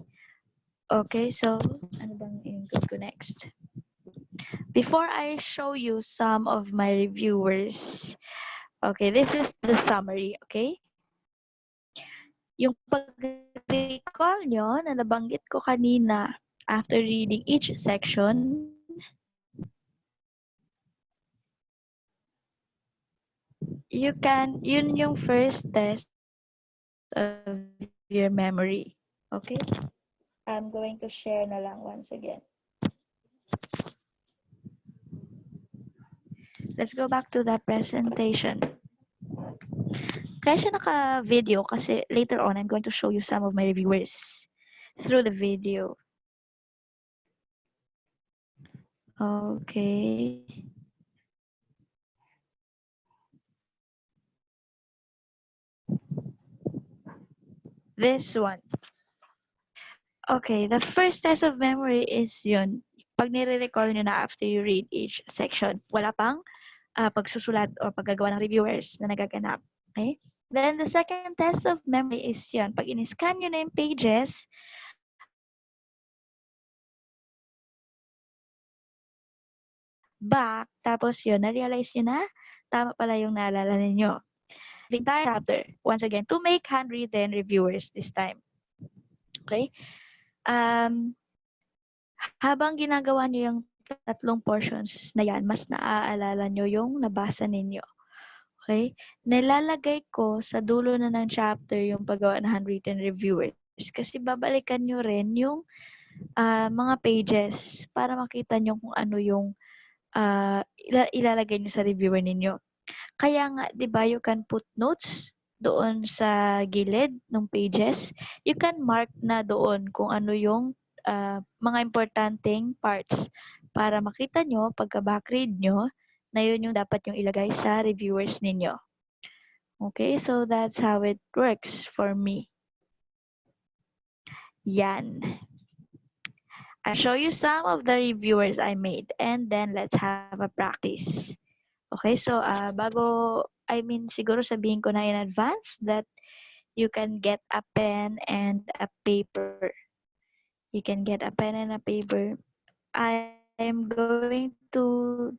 Okay, so ano bang i-include ko next? Before I show you some of my reviewers, okay, this is the summary, okay? Yung pag-recall nyo na nabanggit ko kanina After reading each section, yun yung first test of your memory. Okay? I'm going to share na lang once again. Let's go back to the presentation. Kaya siya naka-video kasi later on, I'm going to show you some of my reviewers through the video. Okay. This one. Okay, the first test of memory is yun. Pag nire-recall nyo na after you read each section. Wala pang pagsusulat o paggagawa ng reviewers na nagaganap. Okay? Then the second test of memory is yun. Pag in-scan nyo na yung pages, back, tapos yun, na-realize nyo na, tama pala yung naalala ninyo. The entire chapter, once again, to make handwritten reviewers this time. Okay? Habang ginagawa nyo yung tatlong portions na yan, mas naaalala nyo yung nabasa ninyo. Okay? Nilalagay ko sa dulo na ng chapter yung paggawa ng handwritten reviewers kasi babalikan nyo rin yung mga pages para makita nyo kung ano yung ilalagay nyo sa reviewer ninyo. Kaya nga, di ba, you can put notes doon sa gilid ng pages. You can mark na doon kung ano yung mga importanteng parts para makita nyo, pagka-backread nyo, na yun yung dapat yung ilagay sa reviewers ninyo. Okay, so that's how it works for me. Yan. I'll show you some of the reviewers I made and then let's have a practice. Okay, so siguro sabihin ko na in advance that you can get a pen and a paper. You can get a pen and a paper. I'm going to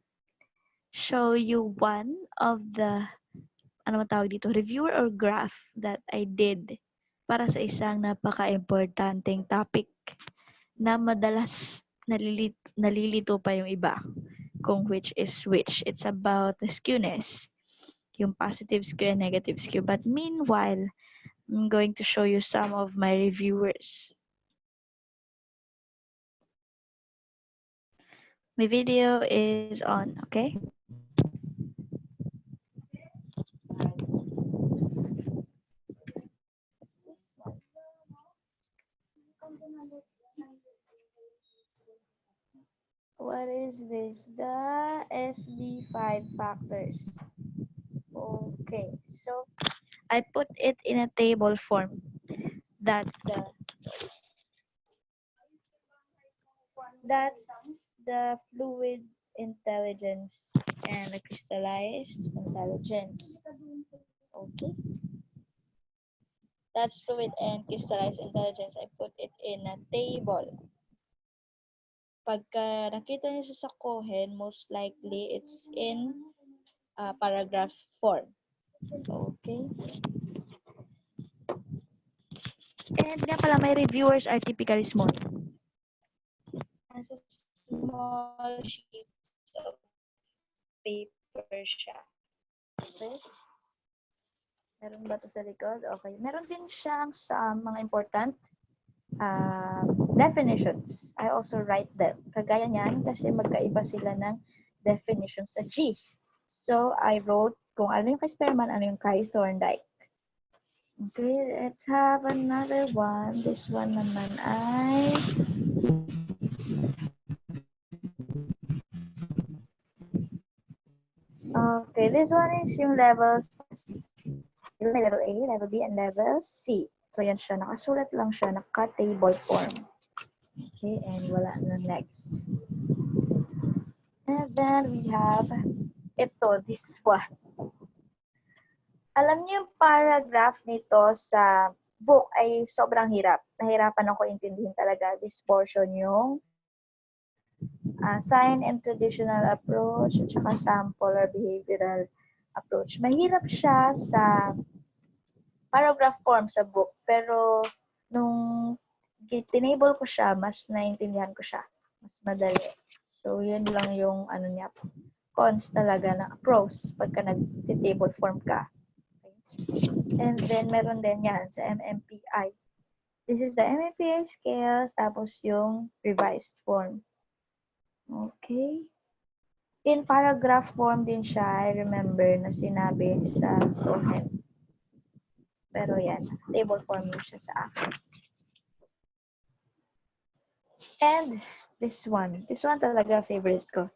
show you one of the reviewer or graph that I did para sa isang napaka-importanteng topic na madalas nalilito pa yung iba kung which is which. It's about the skewness, yung positive skew and negative skew. But meanwhile, I'm going to show you some of my reviewers. My video is on, okay? What is this? The SB5 factors. Okay, so I put it in a table form. That's the fluid intelligence and the crystallized intelligence. Okay. That's fluid and crystallized intelligence. I put it in a table. Pagka nakita niyo siya sa Cohen, most likely it's in paragraph form. Okay. And nga pala, my reviewers are typically small. Nasa small sheets of paper siya. Okay. Meron ba ito sa likod? Okay. Meron din siyang sa mga important definitions. I also write them. Kagaya niyan kasi magkaiba sila ng definitions sa G. So, I wrote kung ano yung kay Spearman, ano yung kay Thorndike. Okay, let's have another one. This one naman ay okay, this one is yung levels. May level A, level B, and level C. So, yan siya. Nakasulat lang siya. Naka-table form. Okay, and wala na next. And then we have this one. Alam niyo yung paragraph nito sa book ay sobrang hirap. Nahirapan ako intindihin talaga this portion yung sign and traditional approach at saka sample or behavioral approach. Mahirap siya sa paragraph form sa book, pero nung tinable ko siya, mas naintindihan ko siya. Mas madali. So, yun lang yung ano niya. Cons talaga na pros pagka nag-table form ka. Okay? And then, meron din yan sa MMPI. This is the MMPI scales, tapos yung revised form. Okay. In paragraph form din siya, I remember na sinabi sa Cohen. Pero yan, table form din siya sa akin. And this one talaga favorite ko.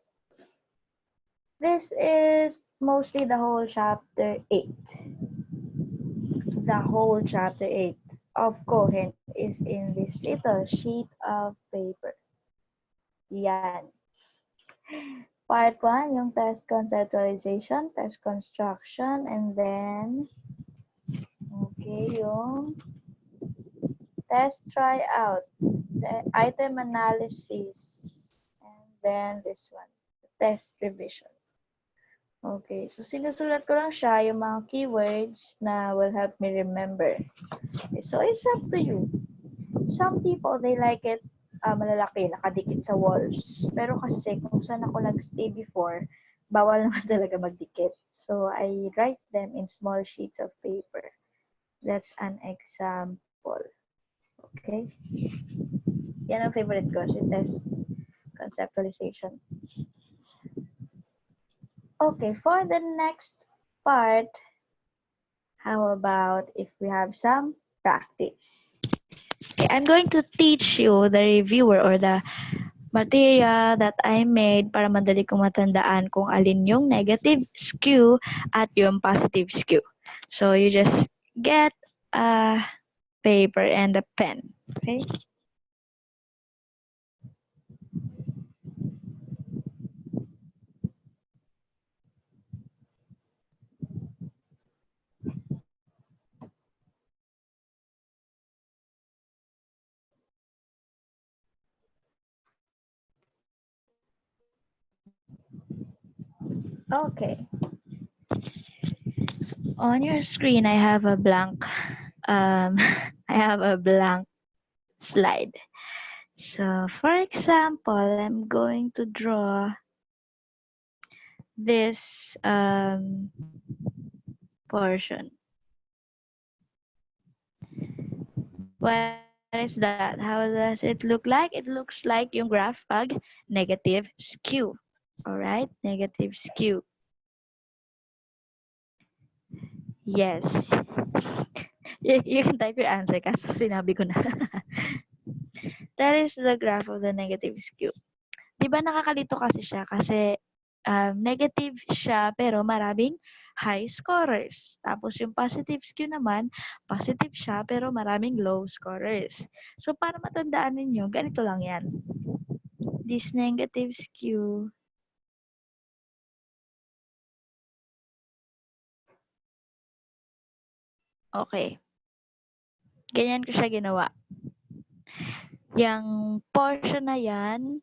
This is mostly the whole chapter 8. The whole chapter 8 of Cohen is in this little sheet of paper. Yan. Part 1, yung test conceptualization, test construction, and then, okay, yung test tryout, the item analysis, and then this one, the test revision. Okay, so sinusulat ko lang siya yung mga keywords na will help me remember. Okay, so it's up to you. Some people, they like it malalaki, nakadikit sa walls. Pero kasi kung saan ako nag-stay before, bawal naman talaga magdikit. So I write them in small sheets of paper. That's an example. Okay? Yan ang favorite ko, si test conceptualization. Okay, for the next part, how about if we have some practice? Okay, I'm going to teach you the reviewer or the material that I made para madali kong matandaan kung alin yung negative skew at yung positive skew. So you just get a paper and a pen. Okay? Okay. On your screen, I have a blank. I have a blank slide. So, for example, I'm going to draw this portion. What is that? How does it look like? It looks like yung graph pag negative skew. All right, negative skew. Yes. You can type your answer kasi sinabi ko na. That is the graph of the negative skew. Diba nakakalito kasi siya kasi negative siya pero maraming high scorers. Tapos yung positive skew naman, positive siya pero maraming low scorers. So para matandaan ninyo, ganito lang yan. This negative skew okay. Ganyan ko siya ginawa. Yung portion na yan,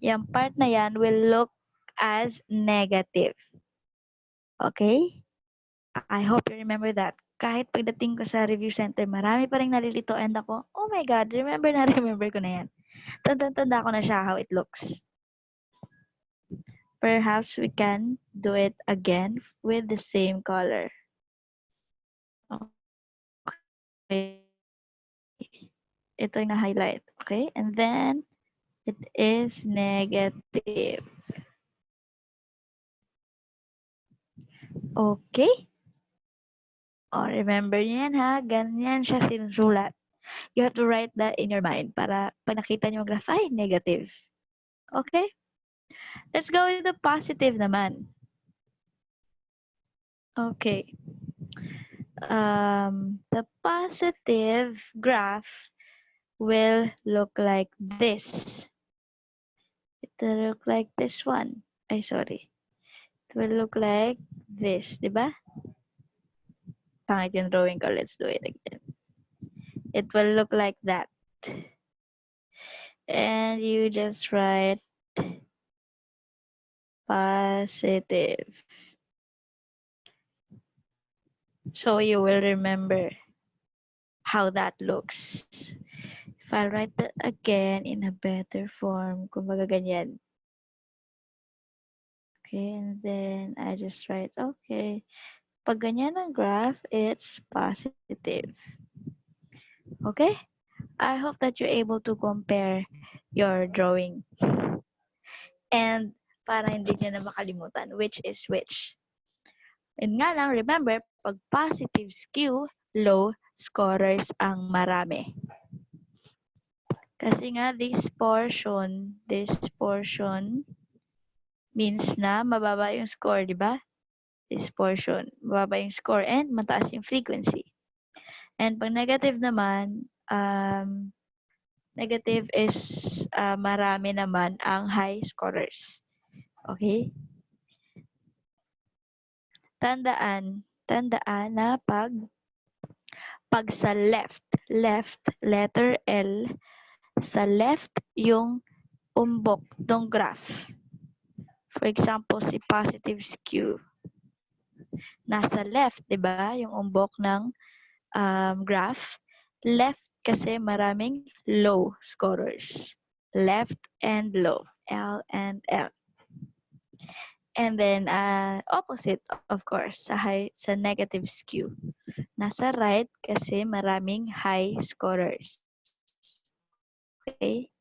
yung part na yan will look as negative. Okay? I hope you remember that. Kahit pagdating ko sa review center, marami pa rin nalilito and ako, oh my God, remember ko na yan. Tanda ko na siya how it looks. Perhaps we can do it again with the same color. Okay. Ito yung na-highlight. Okay? And then, it is negative. Okay? Oh, remember niyo yan ha? Ganyan siya sinusulat. You have to write that in your mind para pag nakita niyo yung graph, ay, negative. Okay? Let's go with the positive naman. Okay. The positive graph will look like this. It will look like this one. Ay, sorry. It will look like this, di ba? Pangit yung drawing ko. Let's do it again. It will look like that. And you just write positive. So you will remember how that looks. If If I write that again in a better form, kumbaga ganyan. Okay, and then I just write, okay, pag ganyan ang graph, it's positive. Okay? I hope that you're able to compare your drawing. And para hindi nyo na makalimutan which is which. And nga lang, remember, pag positive skew, low scorers ang marami. Kasi nga, this portion means na mababa yung score, di ba? This portion, mababa yung score and mataas yung frequency. And pag negative naman, negative is marami naman ang high scorers. Okay? Tandaan na pag sa left, letter L, sa left yung umbok ng graph. For example, si positive skew. Nasa left, di ba, yung umbok ng graph. Left kasi maraming low scorers. Left and low. L and L. And then, opposite, of course, sa negative skew. Nasa right kasi maraming high scorers. Okay?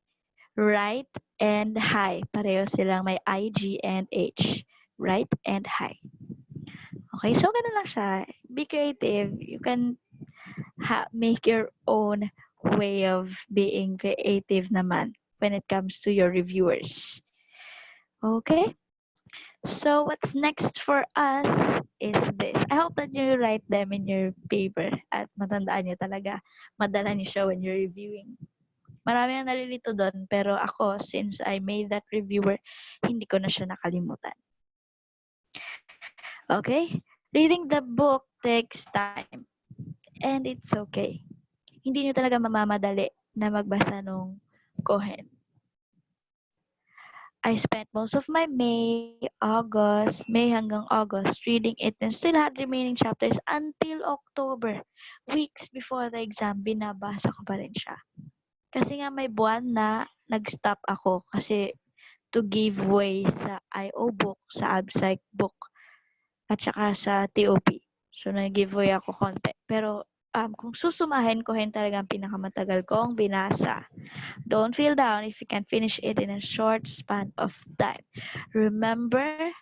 Right and high. Pareho silang may I, G, and H. Right and high. Okay, so ganun lang siya. Be creative. You can make your own way of being creative naman when it comes to your reviewers. Okay? So what's next for us is this. I hope that you write them in your paper at matandaan nyo talaga. Madala nyo siya when you're reviewing. Marami ang nalilito doon, pero ako, since I made that reviewer, hindi ko na siya nakalimutan. Okay? Reading the book takes time. And it's okay. Hindi nyo talaga mamamadali na magbasa nung Cohen. I spent most of my May hanggang August, reading it and still had remaining chapters until October. Weeks before the exam, binabasa ko pa rin siya. Kasi nga may buwan na nag-stop ako kasi to give way sa IO book, sa Psych book, at saka sa TOP. So, nag-give way ako konti. Pero, kung susumahin ko, talaga ang pinakamatagal kong binasa. Don't feel down if you can finish it in a short span of time. Remember,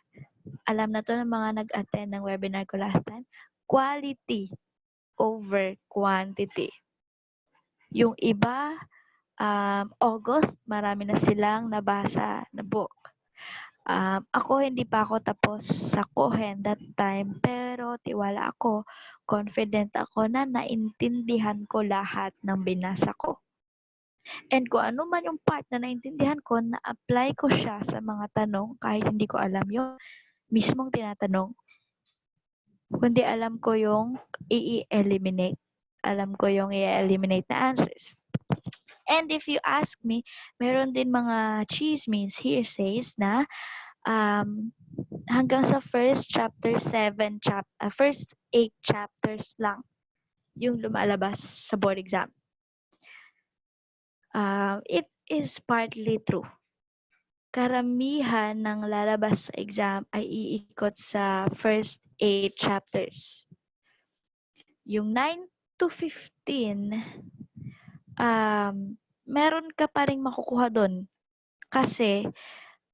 alam na to ng mga nag-attend ng webinar ko last time, quality over quantity. Yung iba, August, marami na silang nabasa na book. Ako, hindi pa ako tapos sa Cohen that time, pero tiwala ako, confident ako na naintindihan ko lahat ng binasa ko. And kung ano man yung part na naintindihan ko, na-apply ko siya sa mga tanong kahit hindi ko alam yung mismong tinatanong. Kundi alam ko yung i-eliminate. Alam ko yung i-eliminate na answers. And if you ask me, meron din mga chismes, hearsays na hanggang sa first 8 chapters lang yung lumalabas sa board exam. It is partly true. Karamihan ng lalabas sa exam ay iikot sa first 8 chapters. Yung 9 to 15, meron ka pa ring makukuha doon. Kasi,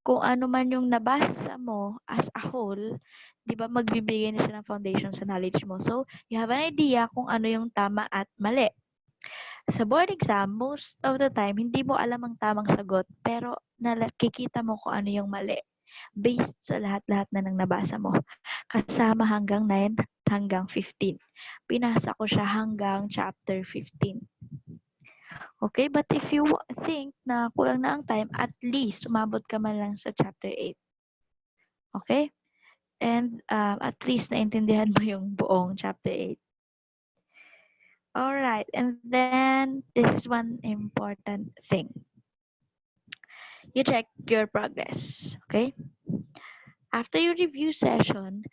kung ano man yung nabasa mo as a whole, di ba magbibigay na siya ng foundation sa knowledge mo. So, you have an idea kung ano yung tama at mali. Sa board exam, most of the time, hindi mo alam ang tamang sagot, pero nakikita mo kung ano yung mali based sa lahat-lahat na nang nabasa mo. Kasama hanggang 9 hanggang 15. Pinasa ko siya hanggang chapter 15. Okay, but if you think na kulang na ang time, at least umabot ka man lang sa chapter 8. Okay? And at least naintindihan mo yung buong chapter 8. Alright, and then this is one important thing. You check your progress, okay? After your review session,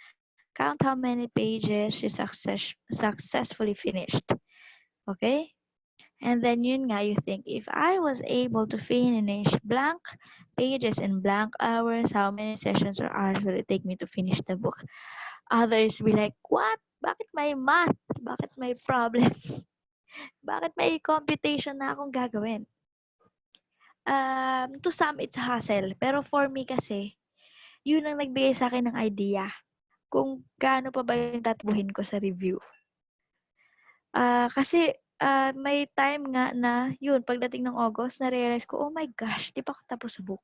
count how many pages you successfully finished, okay? And then yun nga, you think, if I was able to finish blank pages in blank hours, how many sessions or hours will it take me to finish the book? Others be like, what? Bakit may math? Bakit may problem? Bakit may computation na akong gagawin? To some, it's hassle. Pero for me kasi, yun ang nagbigay sa akin ng idea kung gaano pa ba yung tatakbuhin ko sa review. Kasi may time nga na yun, pagdating ng August, na-realize ko, oh my gosh, di pa ako tapos sa book.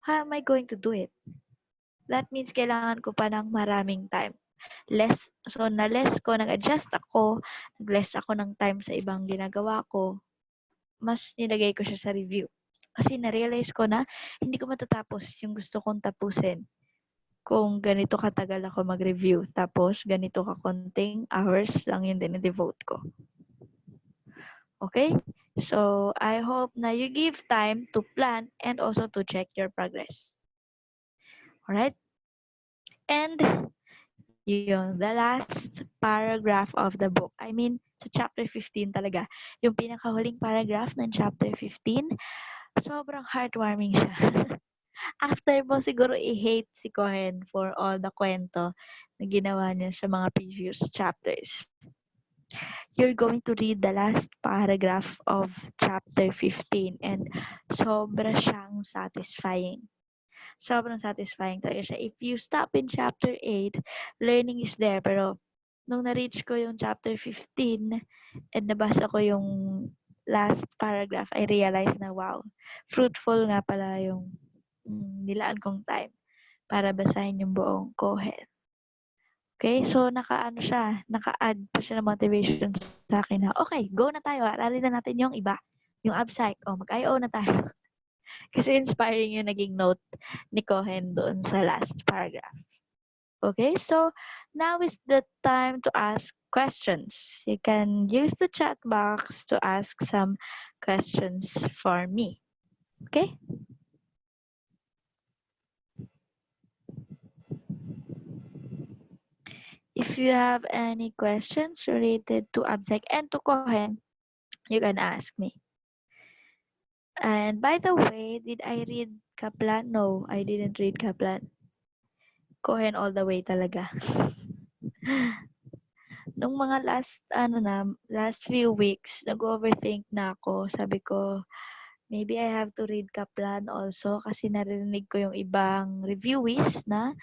How am I going to do it? That means kailangan ko pa ng maraming time. So na-less ko, nag-adjust ako, nag-less ako ng time sa ibang ginagawa ko, mas nilagay ko siya sa review. Kasi na-realize ko na hindi ko matatapos yung gusto kong tapusin kung ganito katagal ako mag-review. Tapos, ganito kakonting hours lang yung dine-devote ko. Okay? So, I hope na you give time to plan and also to check your progress. Alright? And, yun, the last paragraph of the book. I mean, sa chapter 15 talaga. Yung pinakahuling paragraph ng chapter 15, sobrang heartwarming siya. After mo siguro i-hate si Cohen for all the kwento na ginawa niya sa mga previous chapters. You're going to read the last paragraph of chapter 15 and sobra siyang satisfying. Sobrang satisfying talaga siya. If you stop in chapter 8, learning is there. Pero nung na-reach ko yung chapter 15 and nabasa ko yung last paragraph, I realized na wow, fruitful nga pala yung nilaan kong time para basahin yung buong Cohen. Okay, so naka-add pa siya ng motivation sa akin na, okay, go na tayo, aralin na natin yung iba, yung Psych, mag-IO na tayo. Kasi inspiring yung naging note ni Cohen doon sa last paragraph. Okay, so now is the time to ask questions. You can use the chat box to ask some questions for me. Okay? If you have any questions related to Psych and to Cohen, you can ask me. And by the way, did I read Kaplan? No, I didn't read Kaplan. Cohen all the way talaga. Nung mga last few weeks, nag-overthink na ako. Sabi ko, maybe I have to read Kaplan also kasi narinig ko yung ibang reviewees na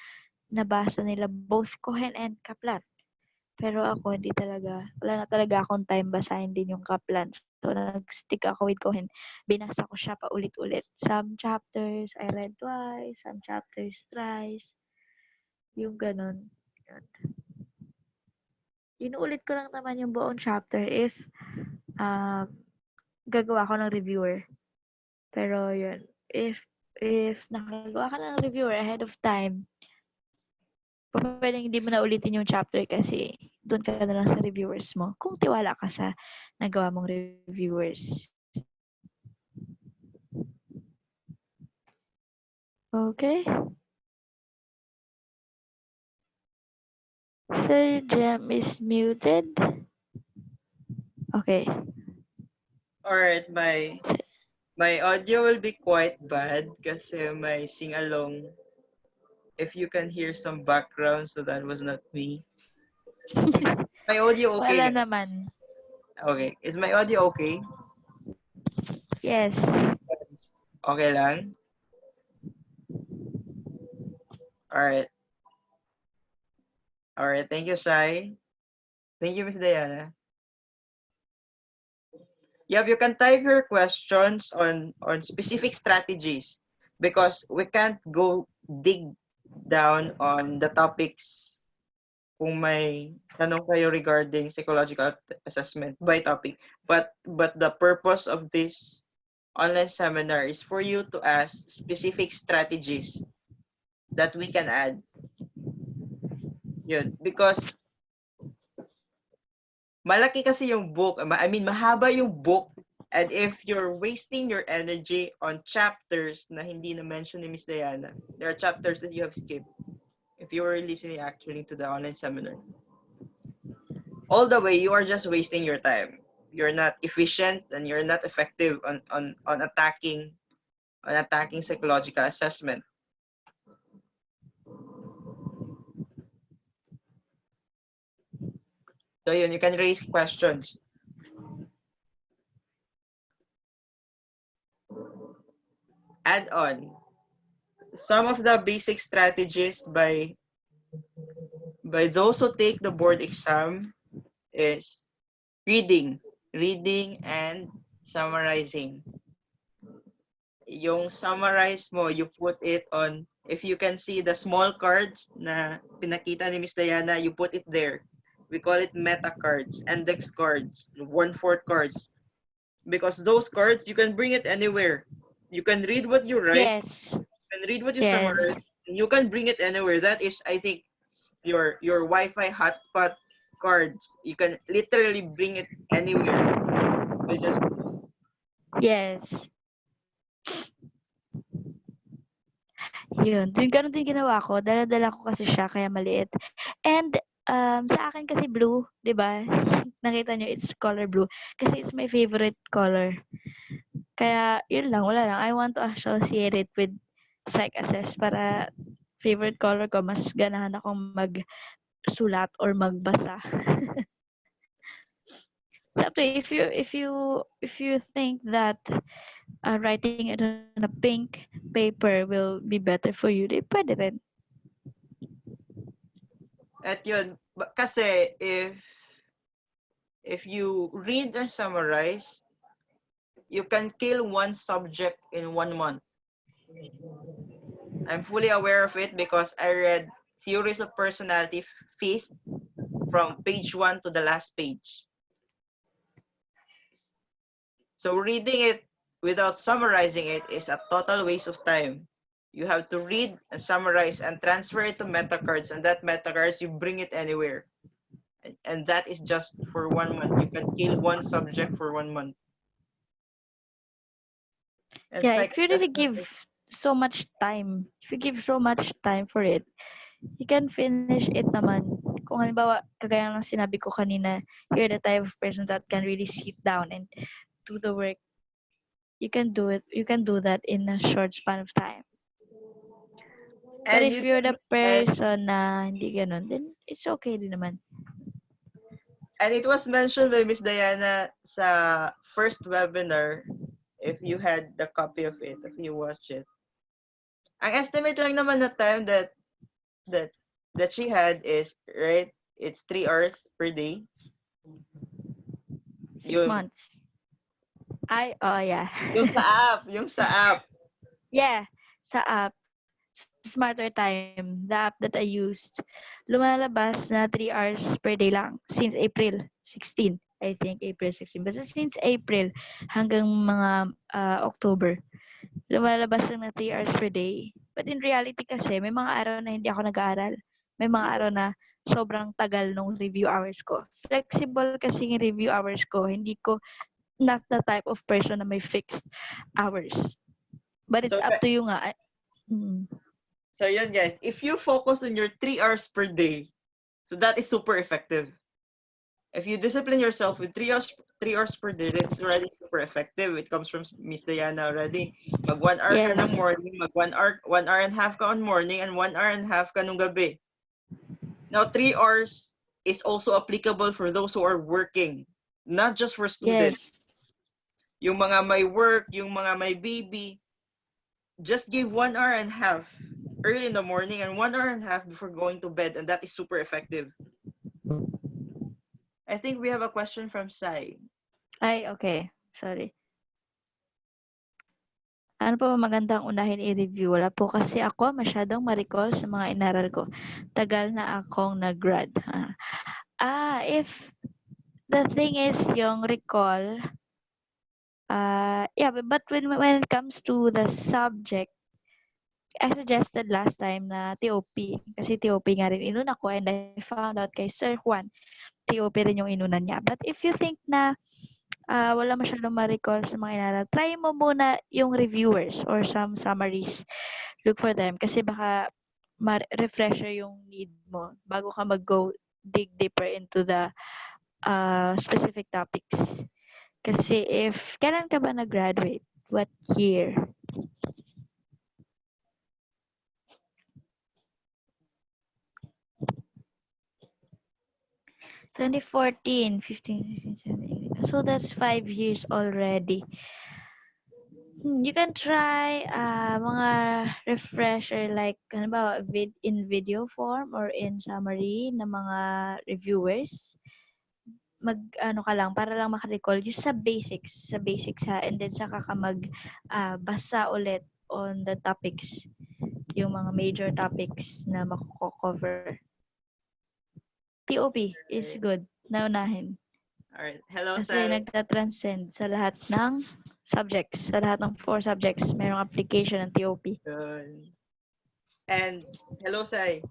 nabasa nila both Cohen and Kaplan. Pero ako hindi talaga, wala na talaga akong time basahin din yung Kaplan. So nag-stick ako with Cohen. Binasa ko siya paulit-ulit. Some chapters I read twice, some chapters thrice. Yung ganun. Inuulit ko lang naman yung buong chapter if gagawa ko ng reviewer. Pero yun, if nakagawa ka ng reviewer ahead of time, pwedeng hindi mo na ulitin yung chapter kasi doon ka na lang sa reviewers mo. Kung tiwala ka sa nagawa mong reviewers. Okay? Sir Jem is muted. Okay. Alright, my audio will be quite bad kasi may sing-along. If you can hear some background, so that was not me. My audio okay? Wala naman. Okay. Is my audio okay? Yes. Okay lang? Alright. Alright. Thank you, Sai. Thank you, Miss Diana. Yeah, you can type your questions on specific strategies because we can't go dig down on the topics kung may tanong kayo regarding psychological assessment by topic. But the purpose of this online seminar is for you to ask specific strategies that we can add. Yun. Because malaki kasi yung book. I mean, mahaba yung book. And if you're wasting your energy on chapters na hindi na-mention ni Miss Diana, there are chapters that you have skipped. If you were listening actually to the online seminar. All the way, you are just wasting your time. you're not efficient and you're not effective on attacking psychological assessment. So yun, you can raise questions. Add on. Some of the basic strategies by those who take the board exam is reading and summarizing. Yung summarize mo, you put it on, if you can see the small cards na pinakita ni Miss Diana, you put it there. We call it meta cards, index cards, 1/4 cards. Because those cards, you can bring it anywhere. You can read what you write, Yes. you can read what you Yes. summarize, and you can bring it anywhere. That is, I think, your Wi-Fi hotspot cards. You can literally bring it anywhere. So just Yes. Yun. Ganun din ginawa ko. Dala-dala ko kasi siya kaya maliit. And sa akin kasi blue, 'di ba? Nakita niyo it's color blue kasi it's my favorite color. Kaya yun lang, wala lang. I want to associate it with psych assess para favorite color ko mas ganahan akong magsulat or magbasa. It's up to you. If you think that writing it on a pink paper will be better for you, di pwede rin. at yun, kasi if you read and summarize, you can kill one subject in 1 month. I'm fully aware of it because I read Theories of Personality Feast from page 1 to the last page. So reading it without summarizing it is a total waste of time. You have to read and summarize and transfer it to meta cards, and that meta cards, you bring it anywhere. And that is just for 1 month. You can kill one subject for 1 month. And Yeah, psych if you really assessment give is, so much time, if you give so much time for it, you can finish it naman. Kung halimbawa, kagaya ng sinabi ko kanina, you're the type of person that can really sit down and do the work. You can do it. You can do that in a short span of time. But and if you you're the and person na hindi ganun, then it's okay din naman. and it was mentioned by Miss Diana sa first webinar, if you had the copy of it, if you watch it. Ang estimate lang naman na time that that she had is, right, it's 3 hours per day. 6 Yung months. Oh yeah. yung sa app. Yeah, sa app. Smarter Time, the app that I used, lumalabas na 3 hours per day lang since April 16. I think April 16. Basta since April hanggang mga October, lumalabas lang na 3 hours per day. But in reality kasi, may mga araw na hindi ako nag-aaral. May mga araw na sobrang tagal nung review hours ko. Flexible kasi yung review hours ko. Hindi ko not the type of person na may fixed hours. But it's So up to you nga. so yun guys, if you focus on your 3 hours per day, so that is super effective. If you discipline yourself with 3 hours per day, that's already super effective. It comes from Miss Diana already. Mag 1 hour ka Yes. ng morning, mag 1 hour and a half ka on morning, and 1 hour and a half ka nung gabi. Now 3 hours is also applicable for those who are working, not just for students. Yes. Yung mga may work, yung mga may baby, just give 1 hour and a half early in the morning and 1 hour and a half before going to bed, and that is super effective. I think we have a question from Sai. Ay, okay. Sorry. Ano pa ba magandang unahin i-review? Wala po kasi ako masyadong ma-recall sa mga inaral ko. Tagal na akong nag-grad. If the thing is yung recall, yeah, but when it comes to the subject, I suggested last time na TOP. Kasi TOP nga rin inuna ko and I found out kay Sir Juan, TOP rin yung inunan niya. But if you think na wala masyadong ma-recall sa mga inaral, try mo muna yung reviewers or some summaries. Look for them kasi baka refresher yung need mo bago ka mag-go dig deeper into the specific topics. Kasi kailan ka ba nag-graduate? What year? 2014, 15, 16, 17. So that's 5 years already. You can try mga refresher like ano ba, in video form or in summary ng mga reviewers. Mag ano ka lang para lang maka-recall just sa basics ha, and then saka ka basa ulit on the topics, yung mga major topics na mako-cover. TOP is Alright. good na unahin. Alright. Hello, Kasi Sai. nagta-transcend sa lahat ng subjects, sa lahat ng 4 subjects, merong application ng TOP. Yun. And hello, Sai.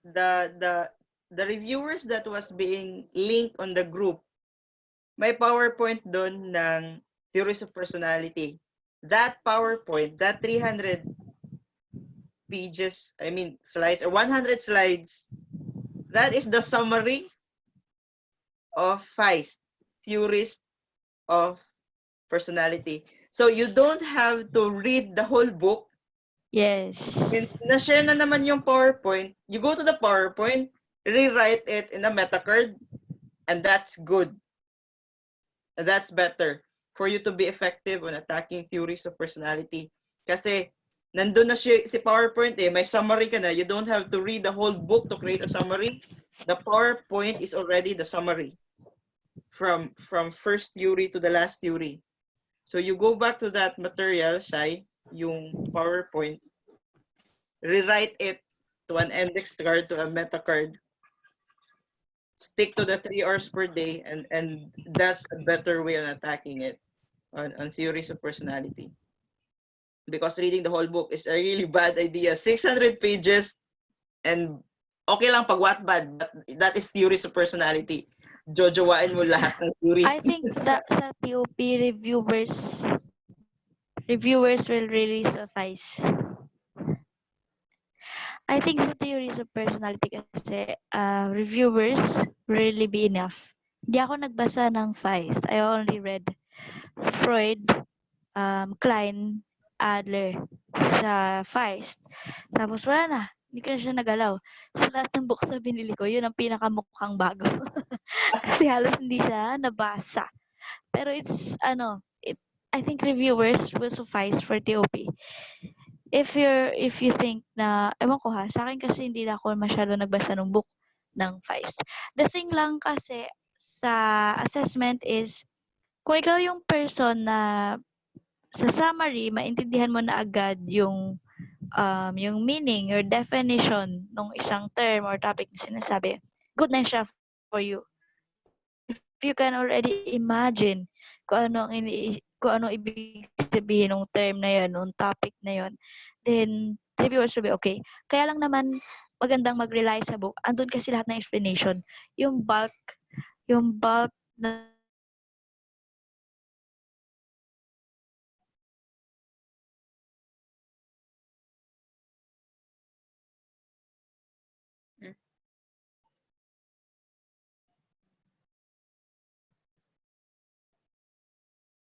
The reviewers that was being linked on the group, may PowerPoint doon ng theories of personality. That PowerPoint, that 300 pages, slides, or 100 slides, that is the summary of Feist, theories of personality. So you don't have to read the whole book. Yes. Na-share na naman yung PowerPoint. You go to the PowerPoint, rewrite it in a meta card, and that's good. That's better for you to be effective on attacking theories of personality. Kasi nandun na si PowerPoint may summary ka na. You don't have to read the whole book to create a summary. The PowerPoint is already the summary from first theory to the last theory. So you go back to that material, yung PowerPoint, rewrite it to an index card, to a meta card, stick to the 3 hours per day, and that's a better way on attacking it on theories of personality. Because reading the whole book is a really bad idea. 600 pages, and okay lang pag Wattpad, but that is theories of personality. Jojowain mo lahat ng theories. I think that sa TOP reviewers will really suffice. I think sa theories of personality kasi reviewers really be enough. Hindi ako nagbasa ng Feist. I only read Freud, Klein, Adler sa Feist. Tapos wala na. Hindi ko na siya nagalaw. Sa lahat ng books na binili ko, yun ang pinakamukhang bago. Kasi halos hindi siya nabasa. Pero I think reviewers will suffice for TOP. If you think na, ewan ko ha, sa akin kasi hindi na ako masyado nagbasa ng book ng Feist. The thing lang kasi sa assessment is, kung ikaw yung person na sa summary, maintindihan mo na agad yung meaning or definition ng isang term or topic na sinasabi, good na siya for you. If you can already imagine kung ano ibig sabihin ng term na yun, ng topic na yun, then reviewers will be okay. Kaya lang naman magandang mag-rely sa book. Andun kasi lahat ng explanation. Yung bulk ng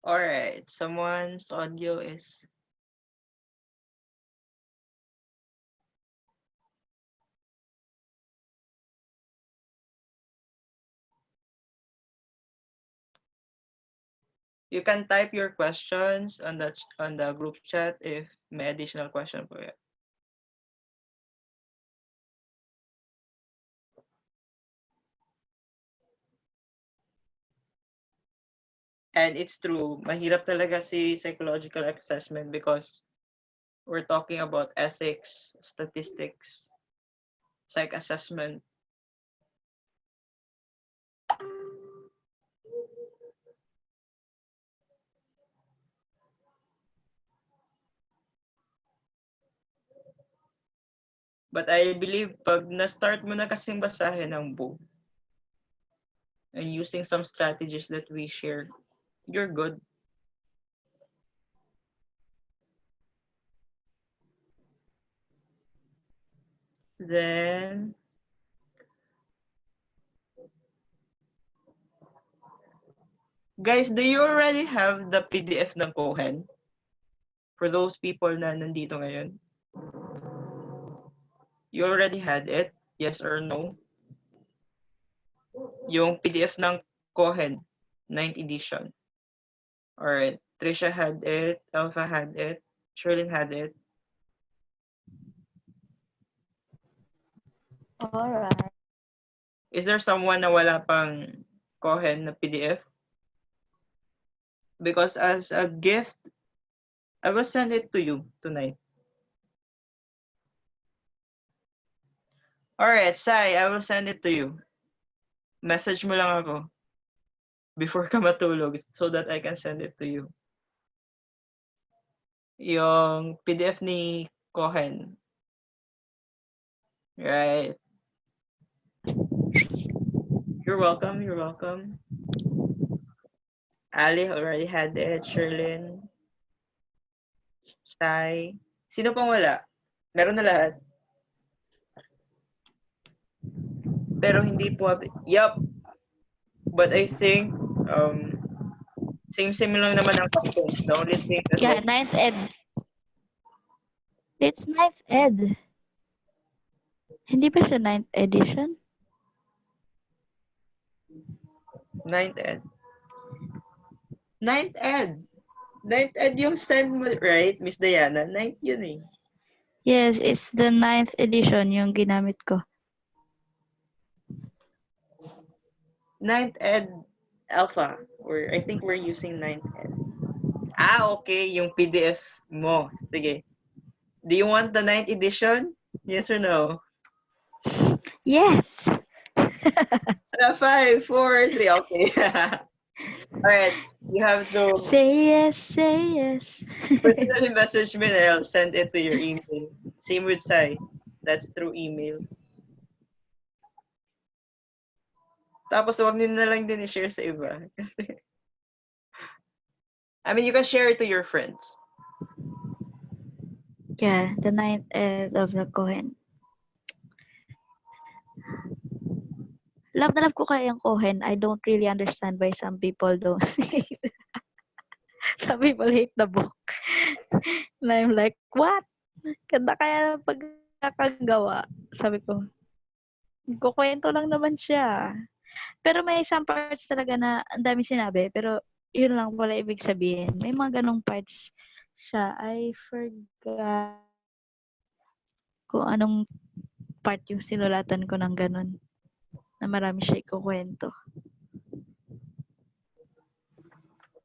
All right, someone's audio is... You can type your questions on the group chat if may additional question po yan. And it's true, mahirap talaga si psychological assessment because we're talking about ethics, statistics, psych assessment. But I believe pag na-start mo na kasing basahin ang book and using some strategies that we share, you're good. Then, Guys, do you already have the PDF ng Cohen? For those people na nandito ngayon. You already had it? Yes or no? Yung PDF ng Cohen, 9th edition. Alright. Trisha had it. Alpha had it. Sherlyn had it. Alright. Is there someone na wala pang Cohen na PDF? Because as a gift, I will send it to you tonight. Alright, Sai, I will send it to you. Message mo lang ako before ka matulog so that I can send it to you. Yung PDF ni Cohen. Right. You're welcome, you're welcome. Ali already had it. Sherlyn. Sai. Sino pang wala? Meron na lahat. Pero hindi po. Yup. But I think same lang naman ang content. The only thing that Yeah, ninth ed. It's ninth ed. Hindi ba siya ninth edition? 9th ed. 9th ed. 9th ed yung send mo, right, Miss Diana? 9th yun eh. Yes, it's the ninth edition yung ginamit ko. 9th ed alpha. Or I think we're using 9th ed. Okay. Yung PDF mo. Sige. Do you want the 9th edition? Yes or no? Yes! 5, 4, 3. Okay. Alright. You have to Say yes, say yes. personally message me and I'll send it to your email. Same with Sai. That's through email. Tapos huwag nyo na lang din i-share sa iba. I mean, you can share it to your friends. Yeah, the ninth ed of the Cohen. Love na love ko kaya yung Cohen. I don't really understand why some people don't hate. Some people hate the book. And I'm like, what? Ganda kaya ng pagkakagawa. Sabi ko, kukwento lang naman siya. Pero may some parts talaga na ang dami sinabi. Pero yun lang wala ibig sabihin. May mga ganong parts siya. I forgot kung anong part yung sinulatan ko ng ganon. Na marami siya ikukwento.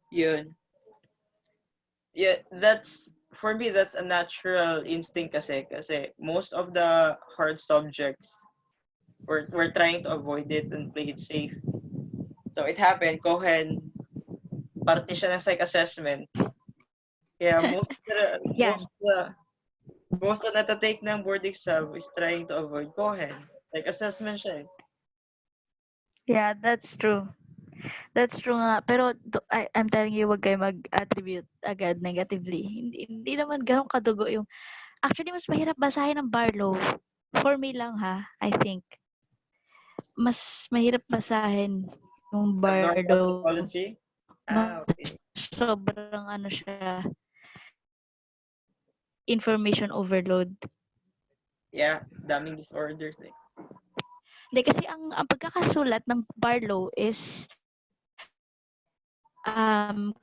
Yun. Yeah, that's, for me, that's a natural instinct kasi most of the hard subjects, we're trying to avoid it and play it safe. So it happened, Cohen, parte siya ng psych assessment. Kaya Yan. most na take ng board exam is trying to avoid Cohen. Like assessment siya eh. Yeah, that's true. That's true nga. Pero I'm telling you, wag kayo mag-attribute agad negatively. Hindi naman ganun kadugo yung... Actually, mas mahirap basahin ng Barlow. For me lang ha, I think. Mas mahirap basahin yung Abnormal Barlow. psychology? Okay. Sobrang ano siya, information overload. Yeah, daming disorders eh. Hindi, kasi ang pagkakasulat ng Barlow is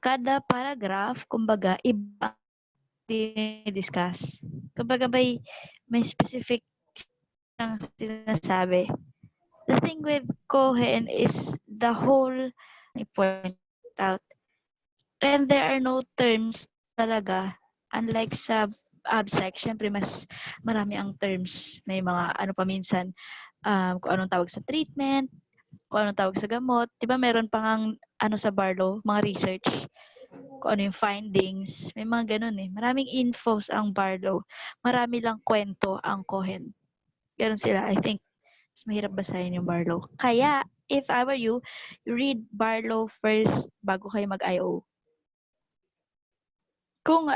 kada paragraph, kumbaga, iba discuss. Kumbaga may specific siyang sinasabi. The thing with Cohen is the whole point out. And there are no terms talaga. Unlike sa abstract, syempre mas marami ang terms. May mga ano pa minsan, kung anong tawag sa treatment, kung anong tawag sa gamot. Diba meron pang ano sa Barlow, mga research, kung ano yung findings. May mga ganun eh. Maraming infos ang Barlow. Marami lang kwento ang Cohen. Ganun sila. I think mas mahirap basahin yung Barlow. Kaya, if I were you, read Barlow first bago kayo mag-IO. Kung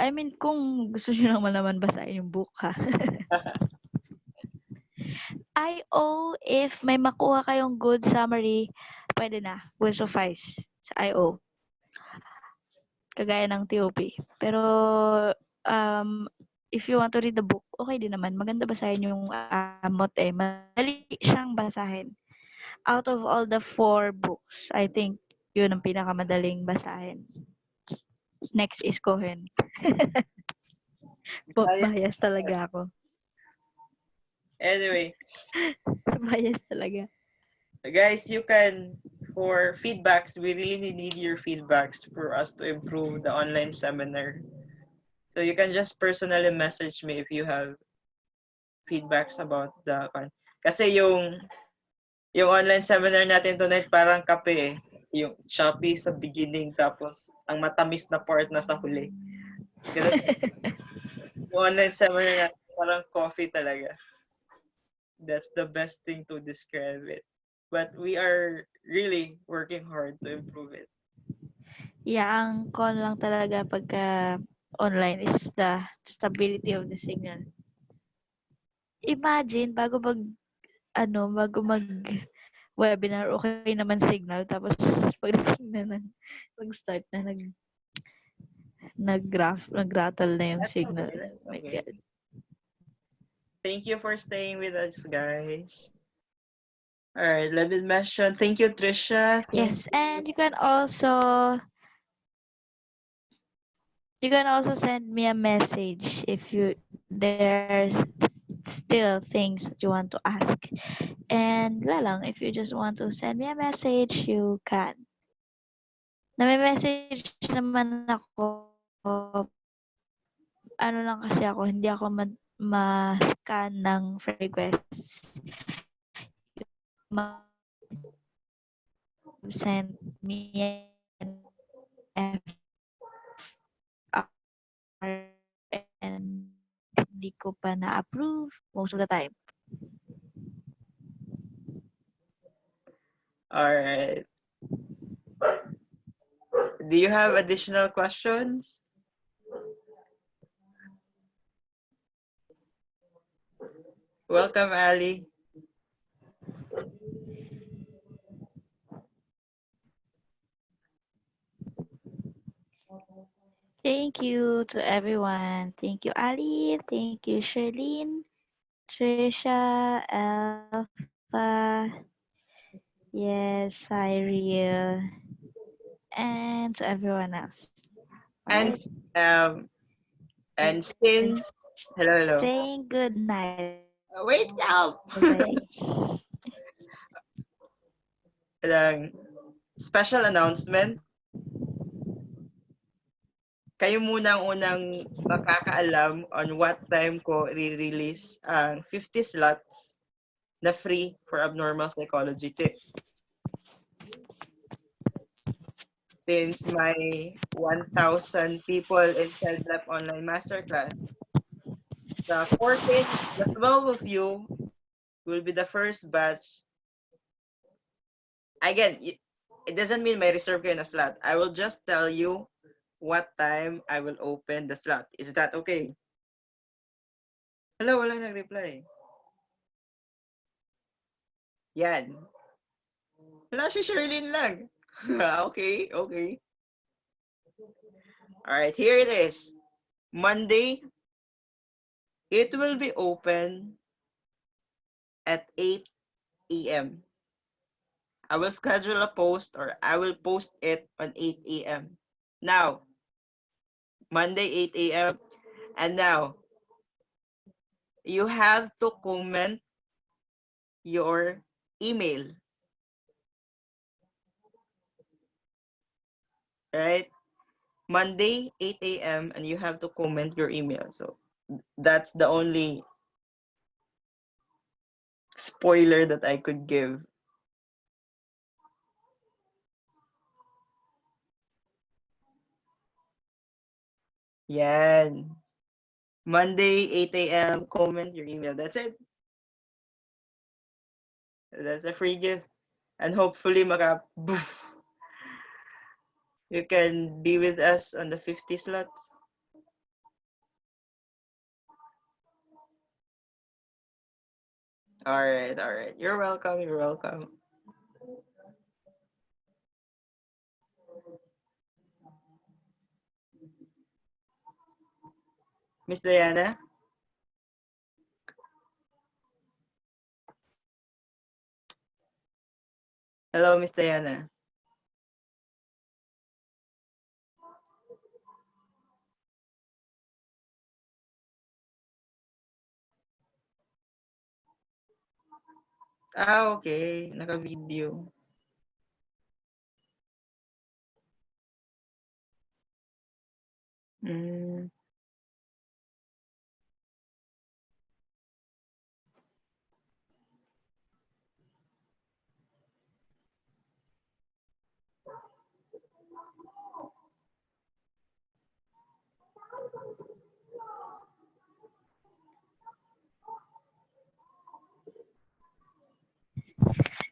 gusto niyo naman basahin yung book ha. IO, if may makuha kayong good summary, pwede na. Will suffice sa IO. kagaya ng TOP. Pero if you want to read the book, okay din naman. Maganda basahin yung Amot eh. Madali siyang basahin. Out of all the 4 books, I think yun ang pinakamadaling basahin. Next is Cohen. Bias talaga ako. Anyway, Bias talaga. guys, you can, for feedbacks, we really need your feedbacks for us to improve the online seminar. So you can just personally message me if you have feedbacks about the kasi yung online seminar natin tonight parang kape eh. Yung Shopee sa beginning tapos ang matamis na part na sa huli. Ganun, yung online seminar natin parang coffee talaga. That's the best thing to describe it. But we are really working hard to improve it. Yeah, ang con lang talaga pagka online is the stability of the signal. Imagine, bago mag webinar, okay naman signal. Tapos, pagdating na nag-start na, nag-rattle na yung That's signal. okay. That's Oh my okay. God. Thank you for staying with us, guys. All right, let me mention. Thank you, Trisha. Yes, and you can also send me a message if there's still things that you want to ask. And wala lang, if you just want to send me a message, you can. Nami-message naman ako. Ano lang kasi ako, hindi ako ma-scan ng friend requests. Send me an FR and hindi ko pa na-approve most of the time. All right. Do you have additional questions? Welcome, Ali. Thank you to everyone. Thank you, Ali. Thank you, Sherlyn, Trisha, Alpha, yes, Cyril, and to everyone else. All And right. and since hello, hello. Saying good night. Wait up. Bye-bye. Special announcement. Kayo muna ang unang makakaalam on what time ko re-release ang 50 slots na free for abnormal psychology tip. Since my 1,000 people inside Lab Online Masterclass, the 12 of you will be the first batch. Again, it doesn't mean may reserve kayo na slot. I will just tell you what time I will open the slot. Is that okay? Hello, walang nag-reply. Yan. Wala si Sherlyn lang. Okay, okay. All right, here it is. Monday, it will be open at 8 a.m. I will schedule a post or I will post it on 8 a.m. Now, Monday, 8 a.m. And now, you have to comment your email. Right? Monday, 8 a.m. and you have to comment your email. So that's the only spoiler that I could give. Yan. Monday, 8 a.m. Comment your email. That's it. That's a free gift. And hopefully, you can be with us on the 50 slots. All right, all right. You're welcome. You're welcome. Miss Diana? Hello, Miss Diana. Ah, okay. Naka-video. Mm.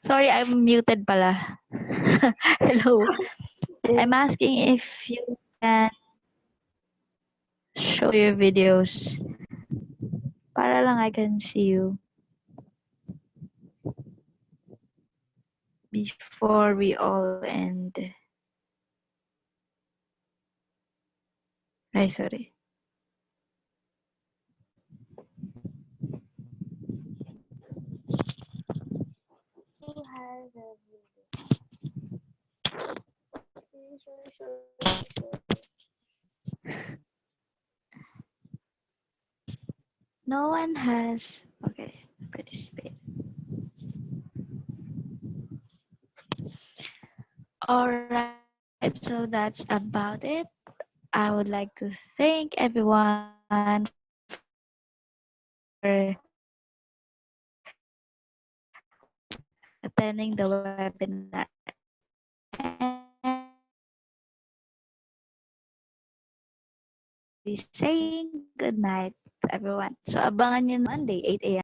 Sorry, I'm muted pala. Hello. I'm asking if you can show your videos para lang I can see you before we all end. Ay, sorry. Who has a No one has. Okay, participate. Alright, so that's about it. I would like to thank everyone for attending the webinar. And I will be saying good night to everyone. So abangan nyo Monday, 8 a.m.